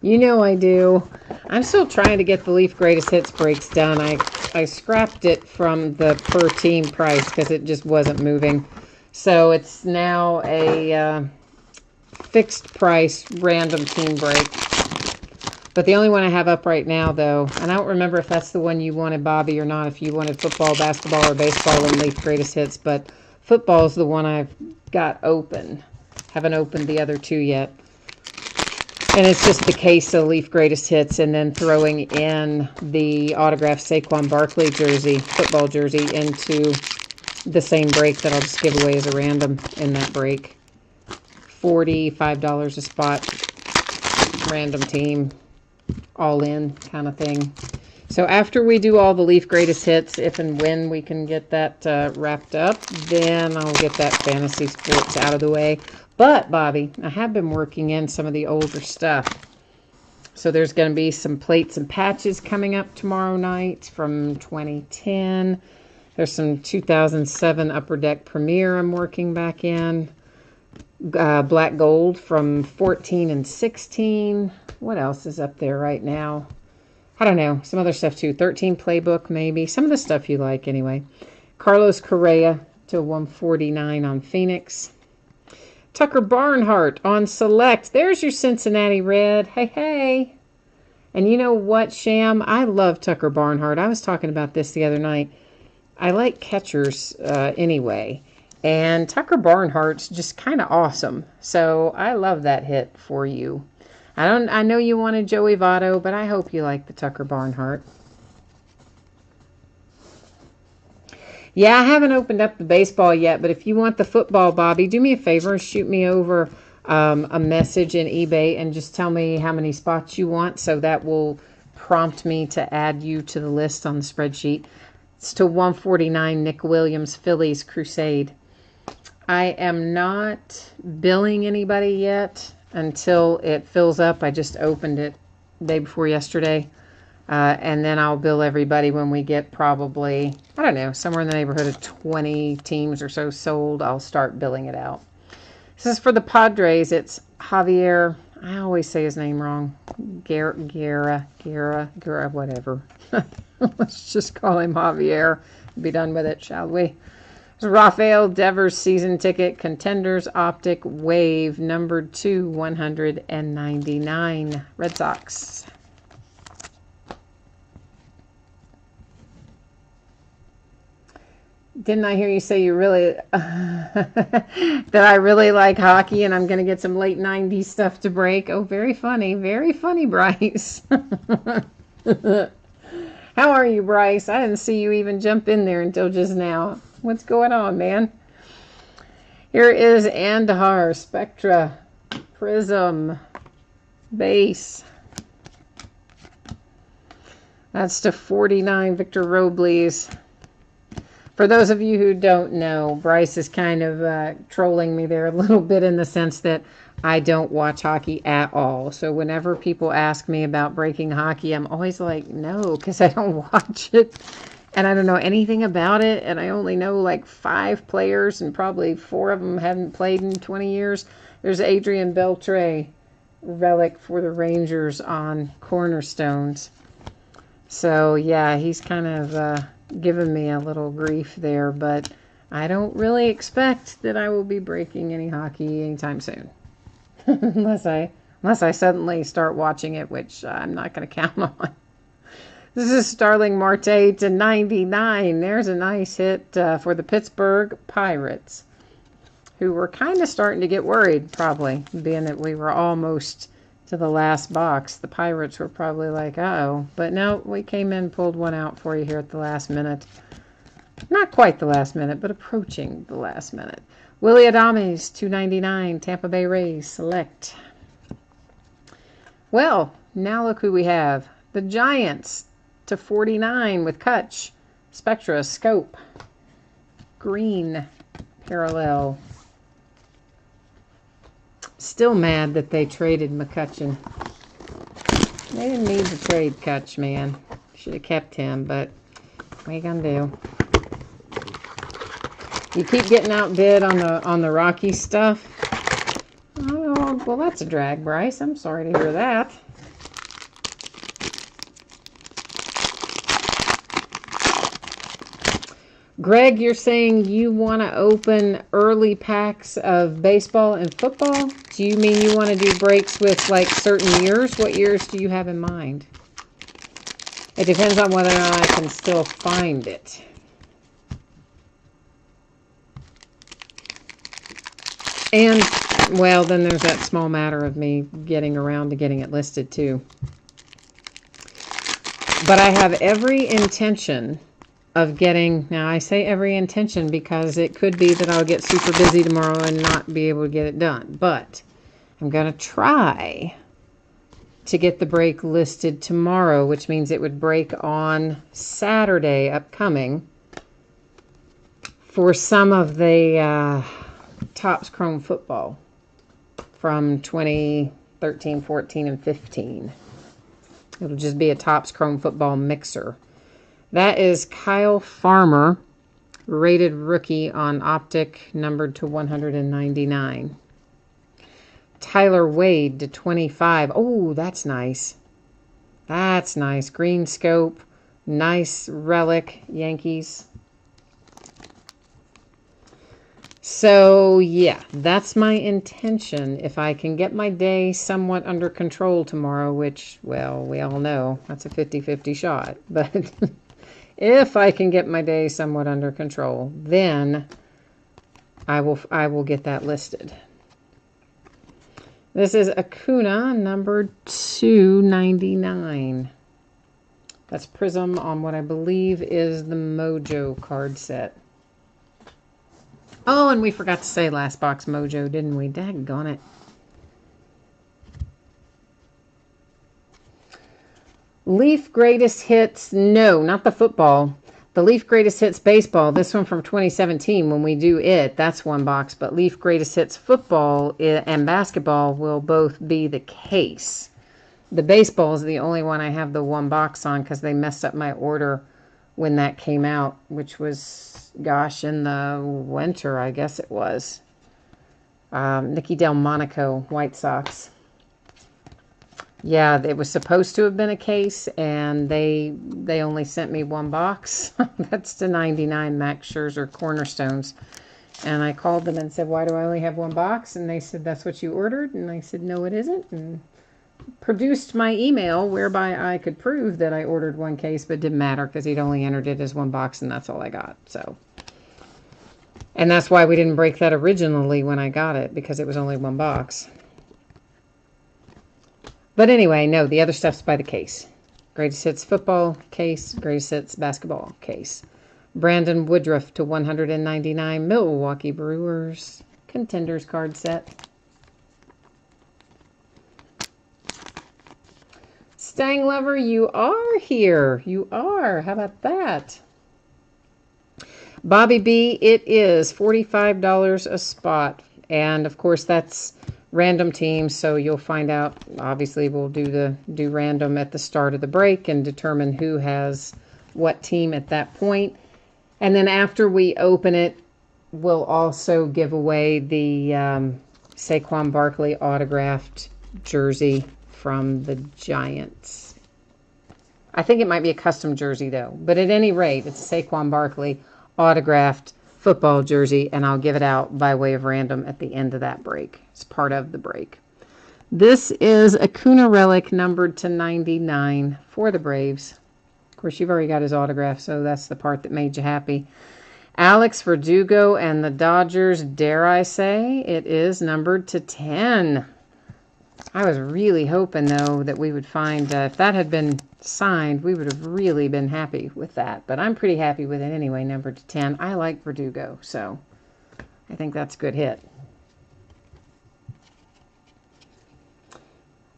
You know I do. I'm still trying to get the Leaf Greatest Hits breaks done. I scrapped it from the per team price because it just wasn't moving. So it's now a fixed price random team break. But the only one I have up right now, though, and I don't remember if that's the one you wanted, Bobby, or not, if you wanted football, basketball, or baseball in Leaf Greatest Hits, but football is the one I've got open. Haven't opened the other two yet. And it's just the case of Leaf Greatest Hits and then throwing in the autographed Saquon Barkley jersey, football jersey, into the same break that I'll just give away as a random in that break. $45 a spot, random team, all in kind of thing. So after we do all the Leaf Greatest Hits, if and when we can get that wrapped up, then I'll get that fantasy sports out of the way. But, Bobby, I have been working in some of the older stuff. So there's going to be some plates and patches coming up tomorrow night from 2010. There's some 2007 Upper Deck Premier I'm working back in. Black Gold from 14 and 16. What else is up there right now? I don't know. Some other stuff too. 13 Playbook maybe. Some of the stuff you like anyway. Carlos Correa to 149 on Phoenix. Tucker Barnhart on Select. There's your Cincinnati Red. Hey, hey. And you know what, Sham? I love Tucker Barnhart. I was talking about this the other night. I like catchers anyway. And Tucker Barnhart's just kind of awesome. So I love that hit for you. I know you wanted Joey Votto, but I hope you like the Tucker Barnhart. Yeah, I haven't opened up the baseball yet, but if you want the football, Bobby, do me a favor. Shoot me over a message in eBay and just tell me how many spots you want, so that will prompt me to add you to the list on the spreadsheet. It's to 149 Nick Williams, Phillies Crusade. I am not billing anybody yet until it fills up. I just opened it the day before yesterday. And then I'll bill everybody when we get probably, I don't know, somewhere in the neighborhood of 20 teams or so sold. I'll start billing it out. This is for the Padres. It's Javier. I always say his name wrong. Guerra, whatever. Let's just call him Javier. Be done with it, shall we? Rafael Devers season ticket, Contenders Optic Wave, numbered to 199, Red Sox. Didn't I hear you say you really, that I really like hockey and I'm going to get some late 90s stuff to break? Oh, very funny, Bryce. How are you, Bryce? I didn't see you even jump in there until just now. What's going on, man? Here is Andahar Spectra Prism Base. That's to 49, Victor Robles. For those of you who don't know, Bryce is kind of trolling me there a little bit in the sense that I don't watch hockey at all. So whenever people ask me about breaking hockey, I'm always like, no, because I don't watch it. And I don't know anything about it. And I only know like 5 players, and probably 4 of them haven't played in 20 years. There's Adrian Beltre, relic for the Rangers on Cornerstones. So yeah, he's kind of given me a little grief there, but I don't really expect that I will be breaking any hockey anytime soon. unless I suddenly start watching it, which I'm not going to count on. This is Starling Marte to 99. There's a nice hit for the Pittsburgh Pirates, who were kind of starting to get worried, probably, being that we were almost to the last box. The Pirates were probably like, uh-oh. But no, we came in, pulled one out for you here at the last minute. Not quite the last minute, but approaching the last minute. Willie Adames, 299, Tampa Bay Rays, select. Well, now look who we have. The Giants, to 49 with Kutch, Spectra, Scope, green, parallel. Still mad that they traded McCutcheon. They didn't need to trade Kutch, man. Should have kept him, but what are you gonna do? You keep getting outbid on the Rocky stuff. Oh, well, that's a drag, Bryce. I'm sorry to hear that. Greg, you're saying you want to open early packs of baseball and football? Do you mean you want to do breaks with like certain years? What years do you have in mind? It depends on whether or not I can still find it. And, well, then there's that small matter of me getting around to getting it listed too. But I have every intention of getting, now I say every intention because it could be that I'll get super busy tomorrow and not be able to get it done. But I'm going to try to get the break listed tomorrow, which means it would break on Saturday upcoming for some of the Topps Chrome football from 2013, 14, and 15. It'll just be a Topps Chrome football mixer. That is Kyle Farmer, rated rookie on Optic, numbered to 199. Tyler Wade to 25. Oh, that's nice. That's nice. Green scope. Nice relic. Yankees. So, yeah, that's my intention. If I can get my day somewhat under control tomorrow, which, well, we all know that's a 50-50 shot. But if I can get my day somewhat under control, then I will get that listed. This is Acuna, number 299. That's Prism on what I believe is the Mojo card set. Oh, and we forgot to say last box Mojo, didn't we? Daggone it. Leaf Greatest Hits, no, not the football. The Leaf Greatest Hits baseball, this one from 2017, when we do it, that's one box. But Leaf Greatest Hits football and basketball will both be the case. The baseball is the only one I have the one box on because they messed up my order when that came out, which was, gosh, in the winter, I guess it was. Nicky Delmonico, White Sox. Yeah, it was supposed to have been a case, and they only sent me one box. That's the 99 Max Scherzer Cornerstones. And I called them and said, why do I only have one box? And they said, that's what you ordered. And I said, no, it isn't. And produced my email whereby I could prove that I ordered one case, but it didn't matter because he'd only entered it as one box, and that's all I got. So, and that's why we didn't break that originally when I got it, because it was only one box. But anyway, no, the other stuff's by the case. Greatest Hits football case, Greatest Hits basketball case. Brandon Woodruff to 199, Milwaukee Brewers, Contenders card set. Mustang lover, you are here. You are. How about that? Bobby B, it is $45 a spot. And of course, that's random teams, so you'll find out. Obviously, we'll do random at the start of the break and determine who has what team at that point. And then after we open it, we'll also give away the Saquon Barkley autographed jersey from the Giants. I think it might be a custom jersey, though. But at any rate, it's a Saquon Barkley autographed football jersey, and I'll give it out by way of random at the end of that break. It's part of the break. This is a Kuna relic numbered to 99 for the Braves. Of course, you've already got his autograph, so that's the part that made you happy. Alex Verdugo and the Dodgers, dare I say, it is numbered to 10. I was really hoping, though, that we would find, if that had been signed, we would have really been happy with that. But I'm pretty happy with it anyway, numbered to 10. I like Verdugo, so I think that's a good hit.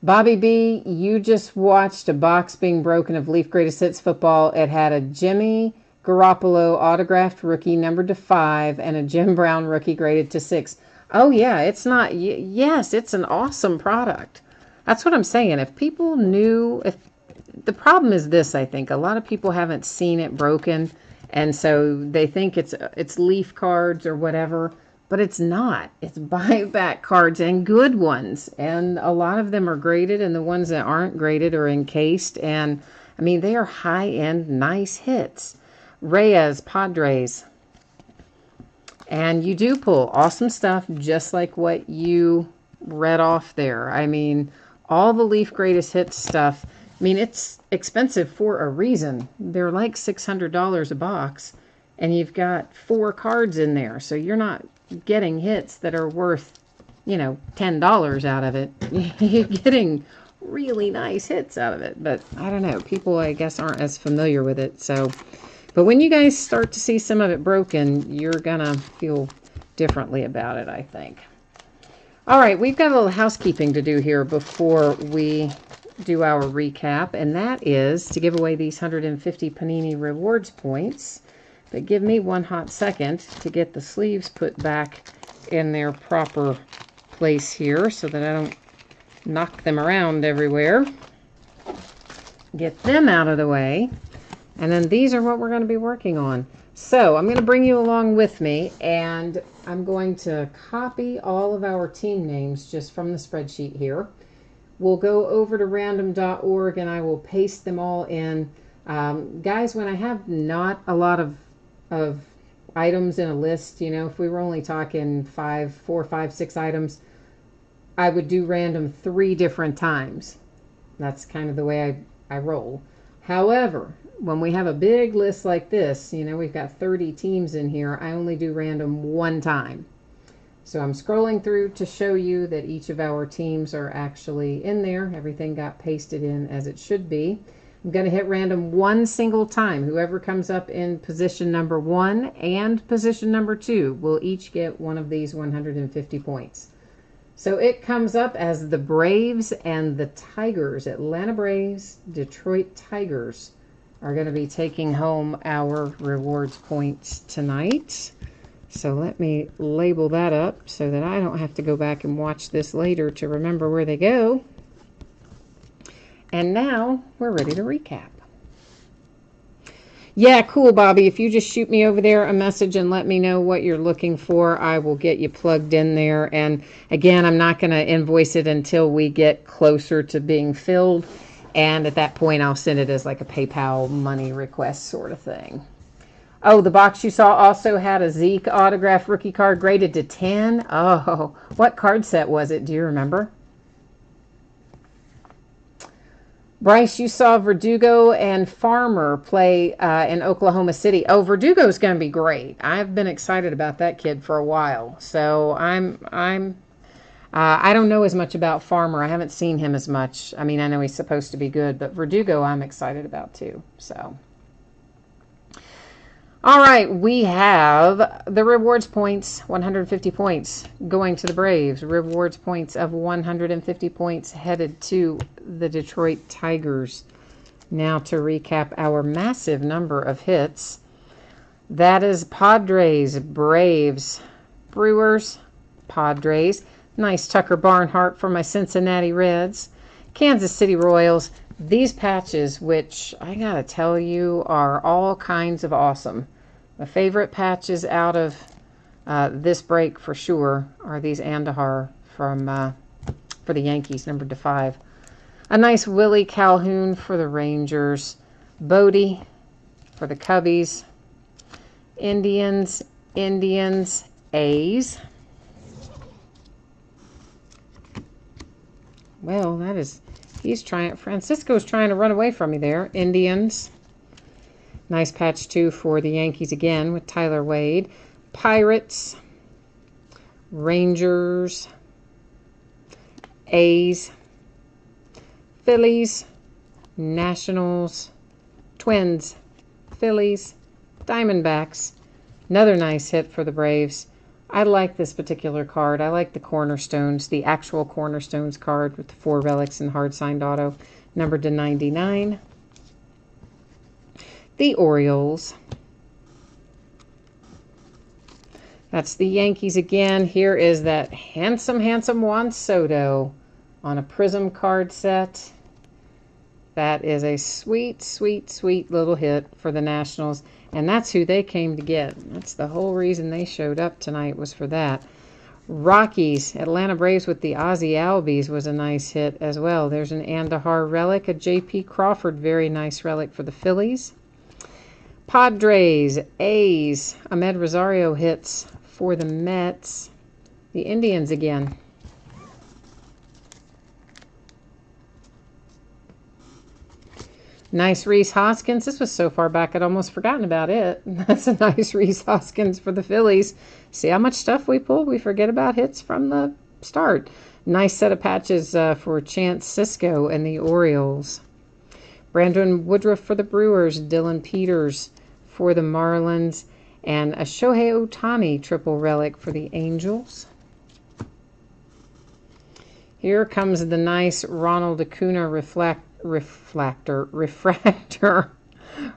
Bobby B, you just watched a box being broken of Leaf Greatest Hits football. It had a Jimmy Garoppolo autographed rookie numbered to 5 and a Jim Brown rookie graded to 6. Oh, yeah, it's not. Yes, it's an awesome product. That's what I'm saying. If people knew, the problem is this, I think. A lot of people haven't seen it broken, and so they think it's Leaf cards or whatever, but it's not. It's buyback cards and good ones, and a lot of them are graded, and the ones that aren't graded are encased, and, I mean, they are high-end, nice hits. Reyes, Padres. And you do pull awesome stuff, just like what you read off there. I mean, all the Leaf Greatest Hits stuff, I mean, it's expensive for a reason. They're like $600 a box, and you've got 4 cards in there. So you're not getting hits that are worth, $10 out of it. You're getting really nice hits out of it. But I don't know. People, I guess, aren't as familiar with it. But when you guys start to see some of it broken, you're going to feel differently about it, I think. All right, we've got a little housekeeping to do here before we do our recap, and that is to give away these 150 Panini Rewards points. But give me one hot second to get the sleeves put back in their proper place here so that I don't knock them around everywhere. Get them out of the way. And then these are what we're going to be working on. So I'm going to bring you along with me, and I'm going to copy all of our team names just from the spreadsheet here. We'll go over to random.org, and I will paste them all in. Guys, when I have not a lot of items in a list, if we were only talking 4, 5, 6 items, I would do random 3 different times. That's kind of the way I roll. However, when we have a big list like this, we've got 30 teams in here, I only do random 1 time. So I'm scrolling through to show you that each of our teams are actually in there. Everything got pasted in as it should be. I'm going to hit random 1 single time. Whoever comes up in position number 1 and position number 2 will each get one of these 150 points. So it comes up as the Braves and the Tigers. Atlanta Braves, Detroit Tigers are going to be taking home our rewards points tonight. So let me label that up so that I don't have to go back and watch this later to remember where they go. And now we're ready to recap. Yeah, cool, Bobby. If you just shoot me over there a message and let me know what you're looking for, I will get you plugged in there. And again, I'm not going to invoice it until we get closer to being filled. And at that point, I'll send it as like a PayPal money request sort of thing. Oh, the box you saw also had a Zeke autograph rookie card graded to 10. Oh, what card set was it? Do you remember? Bryce, you saw Verdugo and Farmer play in Oklahoma City. Oh, Verdugo's going to be great. I've been excited about that kid for a while. So I don't know as much about Farmer. I haven't seen him as much. I mean, I know he's supposed to be good, but Verdugo I'm excited about too. So, All right, we have the rewards points, 150 points going to the Braves. Rewards points of 150 points headed to the Detroit Tigers. Now to recap our massive number of hits. That is Padres, Braves, Brewers, Padres. Nice Tucker Barnhart for my Cincinnati Reds. Kansas City Royals. These patches, which I gotta tell you, are all kinds of awesome. My favorite patches out of this break for sure are these Andahar for the Yankees, numbered to 5. A nice Willie Calhoun for the Rangers. Bodie for the Cubbies. Indians, A's. Well, Francisco's trying to run away from me there. Indians. Nice patch, too, for the Yankees again with Tyler Wade. Pirates. Rangers. A's. Phillies. Nationals. Twins. Phillies. Diamondbacks. Another nice hit for the Braves. I like this particular card. I like the Cornerstones, the actual Cornerstones card with the 4 relics and hard signed auto, numbered to 99. The Orioles. That's the Yankees again. Here is that handsome Juan Soto on a Prism card set. That is a sweet, sweet, sweet little hit for the Nationals. And that's who they came to get. That's the whole reason they showed up tonight, was for that. Rockies, Atlanta Braves with the Ozzie Albies was a nice hit as well. There's an Andahar relic, a J.P. Crawford, very nice relic for the Phillies. Padres, A's, Ahmed Rosario hits for the Mets. The Indians again. Nice Rhys Hoskins. This was so far back I'd almost forgotten about it. That's a nice Rhys Hoskins for the Phillies. See how much stuff we pull? We forget about hits from the start. Nice set of patches for Chance Sisco and the Orioles. Brandon Woodruff for the Brewers. Dylan Peters for the Marlins. And a Shohei Ohtani triple relic for the Angels. Here comes the nice Ronald Acuna refractor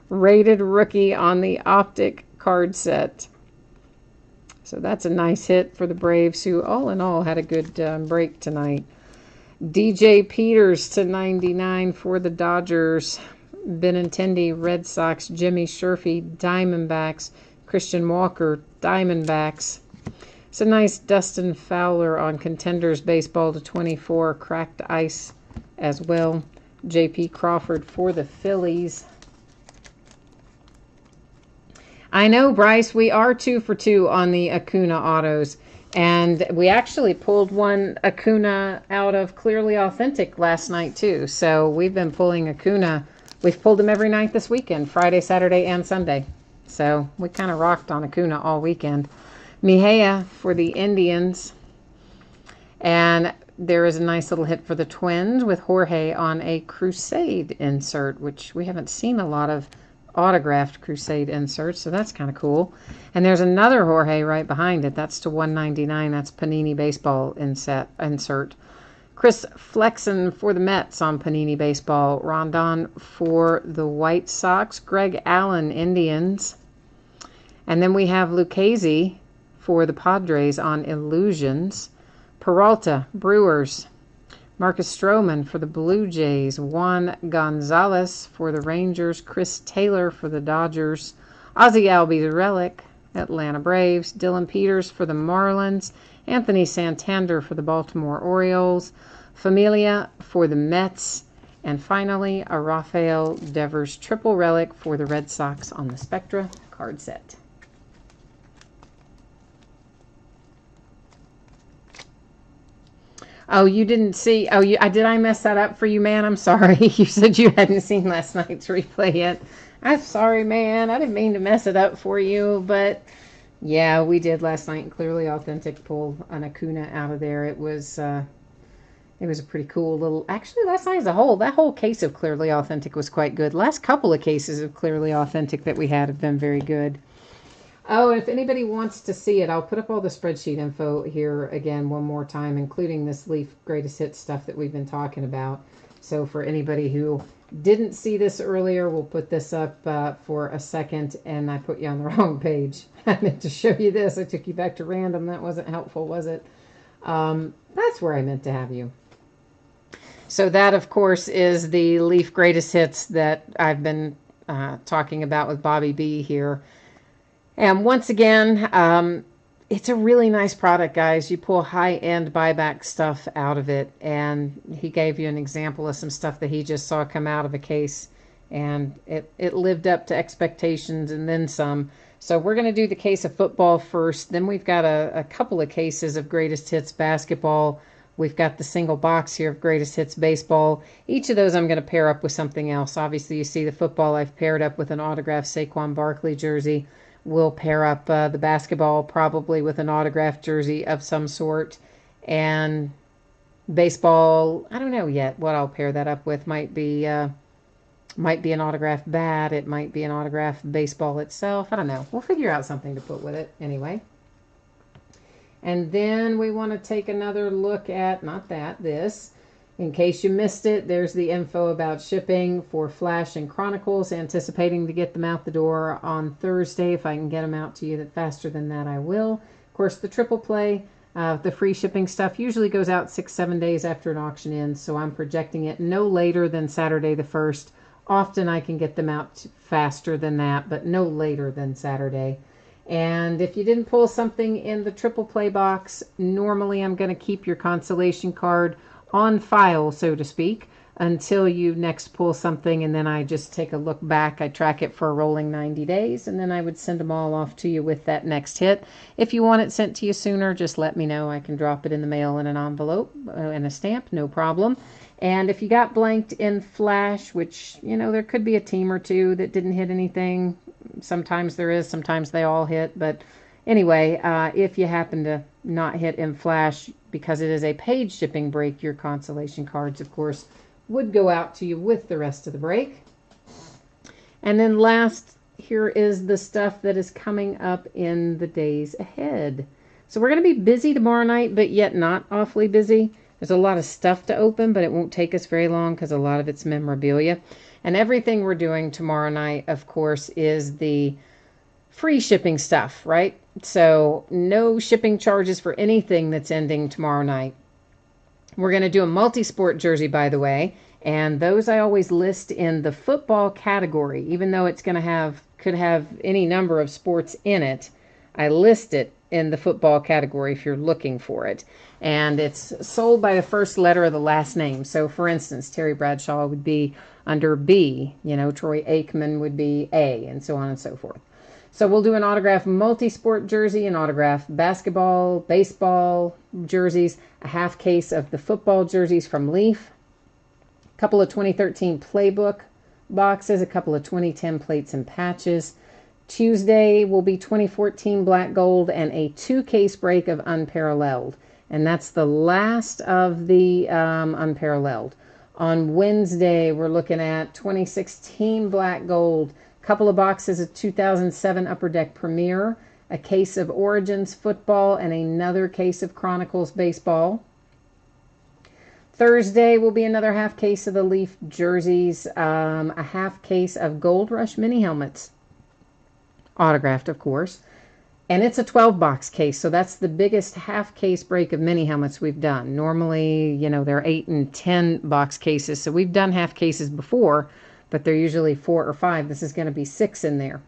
rated rookie on the Optic card set. So that's a nice hit for the Braves, who all in all had a good break tonight. DJ Peters to 99 for the Dodgers. Benintendi, Red Sox. Jimmy Sherfy, Diamondbacks. Christian Walker, Diamondbacks. It's a nice Dustin Fowler on Contenders Baseball to 24, cracked ice as well. J.P. Crawford for the Phillies. I know, Bryce, we are 2 for 2 on the Acuna autos. And we actually pulled one Acuna out of Clearly Authentic last night, too. So we've been pulling Acuna. We've pulled him every night this weekend, Friday, Saturday, and Sunday. So we kind of rocked on Acuna all weekend. Mejia for the Indians. And there is a nice little hit for the Twins with Jorge on a Crusade insert, which we haven't seen a lot of autographed Crusade inserts, so that's kind of cool. And there's another Jorge right behind it. That's to 199. That's Panini Baseball insert. Chris Flexen for the Mets on Panini Baseball. Rondon for the White Sox. Greg Allen, Indians. And then we have Lucchesi for the Padres on Illusions. Peralta, Brewers. Marcus Stroman for the Blue Jays. Juan Gonzalez for the Rangers. Chris Taylor for the Dodgers. Ozzie Albies relic, Atlanta Braves. Dylan Peters for the Marlins. Anthony Santander for the Baltimore Orioles. Familia for the Mets. And finally, a Rafael Devers triple relic for the Red Sox on the Spectra card set. Oh, you didn't see. Oh, did I mess that up for you, man? I'm sorry. You said you hadn't seen last night's replay yet. I'm sorry, man. I didn't mean to mess it up for you, but yeah, we did last night. Clearly Authentic pull an Acuna out of there. It was a pretty cool little. Actually, last night as a whole, that whole case of Clearly Authentic was quite good. Last couple of cases of Clearly Authentic that we had have been very good. Oh, if anybody wants to see it, I'll put up all the spreadsheet info here again one more time, including this Leaf Greatest Hits stuff that we've been talking about. So for anybody who didn't see this earlier, we'll put this up for a second, and I put you on the wrong page. I meant to show you this. I took you back to random. That wasn't helpful, was it? That's where I meant to have you. So that, of course, is the Leaf Greatest Hits that I've been talking about with Bobby B here. And once again, it's a really nice product, guys. You pull high-end buyback stuff out of it. And he gave you an example of some stuff that he just saw come out of a case. And it lived up to expectations and then some. So we're going to do the case of football first. Then we've got a couple of cases of Greatest Hits basketball. We've got the single box here of Greatest Hits baseball. Each of those I'm going to pair up with something else. Obviously, you see the football I've paired up with an autographed Saquon Barkley jersey. We'll pair up the basketball probably with an autographed jersey of some sort. And baseball, I don't know yet what I'll pair that up with. Might be an autographed bat. It might be an autographed baseball itself. I don't know. We'll figure out something to put with it anyway. And then we want to take another look at, this. In case you missed it, there's the info about shipping for Flash and Chronicles, anticipating to get them out the door on Thursday. If I can get them out to you faster than that, I will. Of course, the triple play, the free shipping stuff usually goes out 6-7 days after an auction ends, so I'm projecting it no later than Saturday the 1st. Often I can get them out faster than that, but no later than Saturday. And if you didn't pull something in the triple play box, normally I'm going to keep your consolation card on file, so to speak, until you next pull something, and then I just take a look back. I track it for a rolling 90 days, and then I would send them all off to you with that next hit. If you want it sent to you sooner, just let me know. I can drop it in the mail in an envelope and a stamp, no problem. And if you got blanked in Flash, which, there could be a team or two that didn't hit anything. Sometimes there is, sometimes they all hit. But anyway, if you happen to not hit in Flash, because it is a page shipping break, your consolation cards, of course, would go out to you with the rest of the break. And then last, here is the stuff that is coming up in the days ahead. So we're going to be busy tomorrow night, but yet not awfully busy. There's a lot of stuff to open, but it won't take us very long because a lot of it's memorabilia. And everything we're doing tomorrow night, of course, is the free shipping stuff, right? So no shipping charges for anything that's ending tomorrow night. We're going to do a multi-sport jersey, by the way, and those I always list in the football category, even though it's going to could have any number of sports in it. I list it in the football category if you're looking for it. And it's sold by the first letter of the last name. So, for instance, Terry Bradshaw would be under B. Troy Aikman would be A, and so on and so forth. So we'll do an autographed multi-sport jersey, an autographed basketball, baseball jerseys, a half case of the football jerseys from Leaf, a couple of 2013 playbook boxes, a couple of 2010 plates and patches. Tuesday will be 2014 black gold and a 2-case break of Unparalleled. And that's the last of the Unparalleled. On Wednesday, we're looking at 2016 black gold, a couple of boxes of 2007 Upper Deck Premier, a case of Origins football, and another case of Chronicles baseball. Thursday will be another half case of the Leaf jerseys, a half case of Gold Rush mini helmets, autographed, of course. And it's a 12-box case, so that's the biggest half-case break of mini helmets we've done. Normally, they're 8 and 10-box cases, so we've done half cases before, but they're usually 4 or 5. This is going to be 6 in there.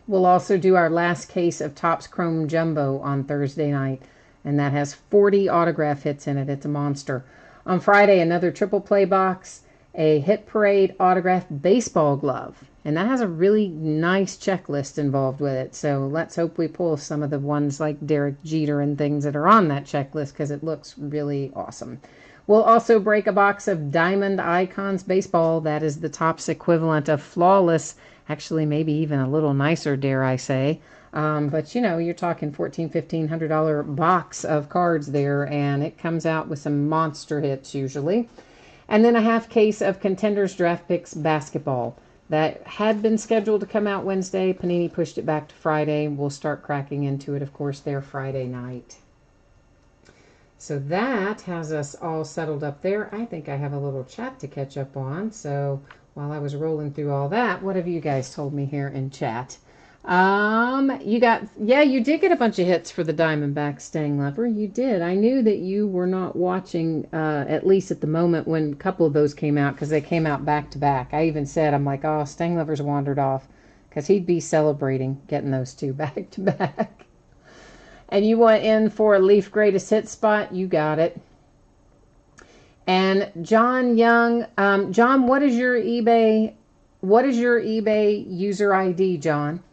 We'll also do our last case of Topps Chrome Jumbo on Thursday night, and that has 40 autograph hits in it. It's a monster. On Friday, another triple play box, a Hit Parade autographed baseball glove. And that has a really nice checklist involved with it. So let's hope we pull some of the ones like Derek Jeter and things that are on that checklist because it looks really awesome. We'll also break a box of Diamond Icons Baseball. That is the Topps equivalent of Flawless. Actually, maybe even a little nicer, dare I say. But, you're talking $1,400, $1,500 box of cards there. And it comes out with some monster hits usually. And then a half case of Contenders Draft Picks Basketball. That had been scheduled to come out Wednesday. Panini pushed it back to Friday. We'll start cracking into it, of course, there Friday night. So that has us all settled up there. I think I have a little chat to catch up on. So while I was rolling through all that, what have you guys told me here in chat? You did get a bunch of hits for the Diamondback Staying Lever. You did. I knew that you were not watching, at least at the moment when a couple of those came out, because they came out back to back. I even said, I'm like, oh, Staying Lever's wandered off, because he'd be celebrating getting those two back to back. And you went in for a Leaf Greatest Hit spot. You got it. And John Young, John, what is your eBay user ID, John?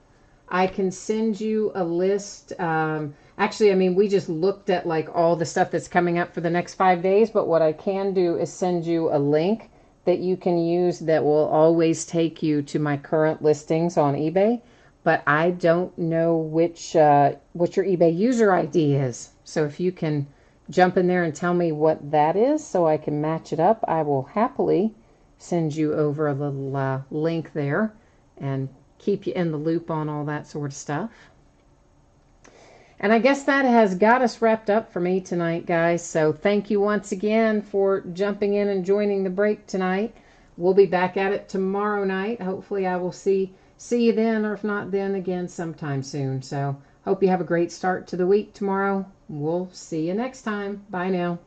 I can send you a list. Actually, I mean, we just looked at like all the stuff that's coming up for the next 5 days, but what I can do is send you a link that you can use that will always take you to my current listings on eBay. But I don't know what your eBay user ID is. So if you can jump in there and tell me what that is so I can match it up, I will happily send you over a little link there and keep you in the loop on all that sort of stuff. And I guess that has got us wrapped up for me tonight, guys. So thank you once again for jumping in and joining the break tonight. We'll be back at it tomorrow night. Hopefully I will see you then, or if not then, again sometime soon. So hope you have a great start to the week tomorrow. We'll see you next time. Bye now.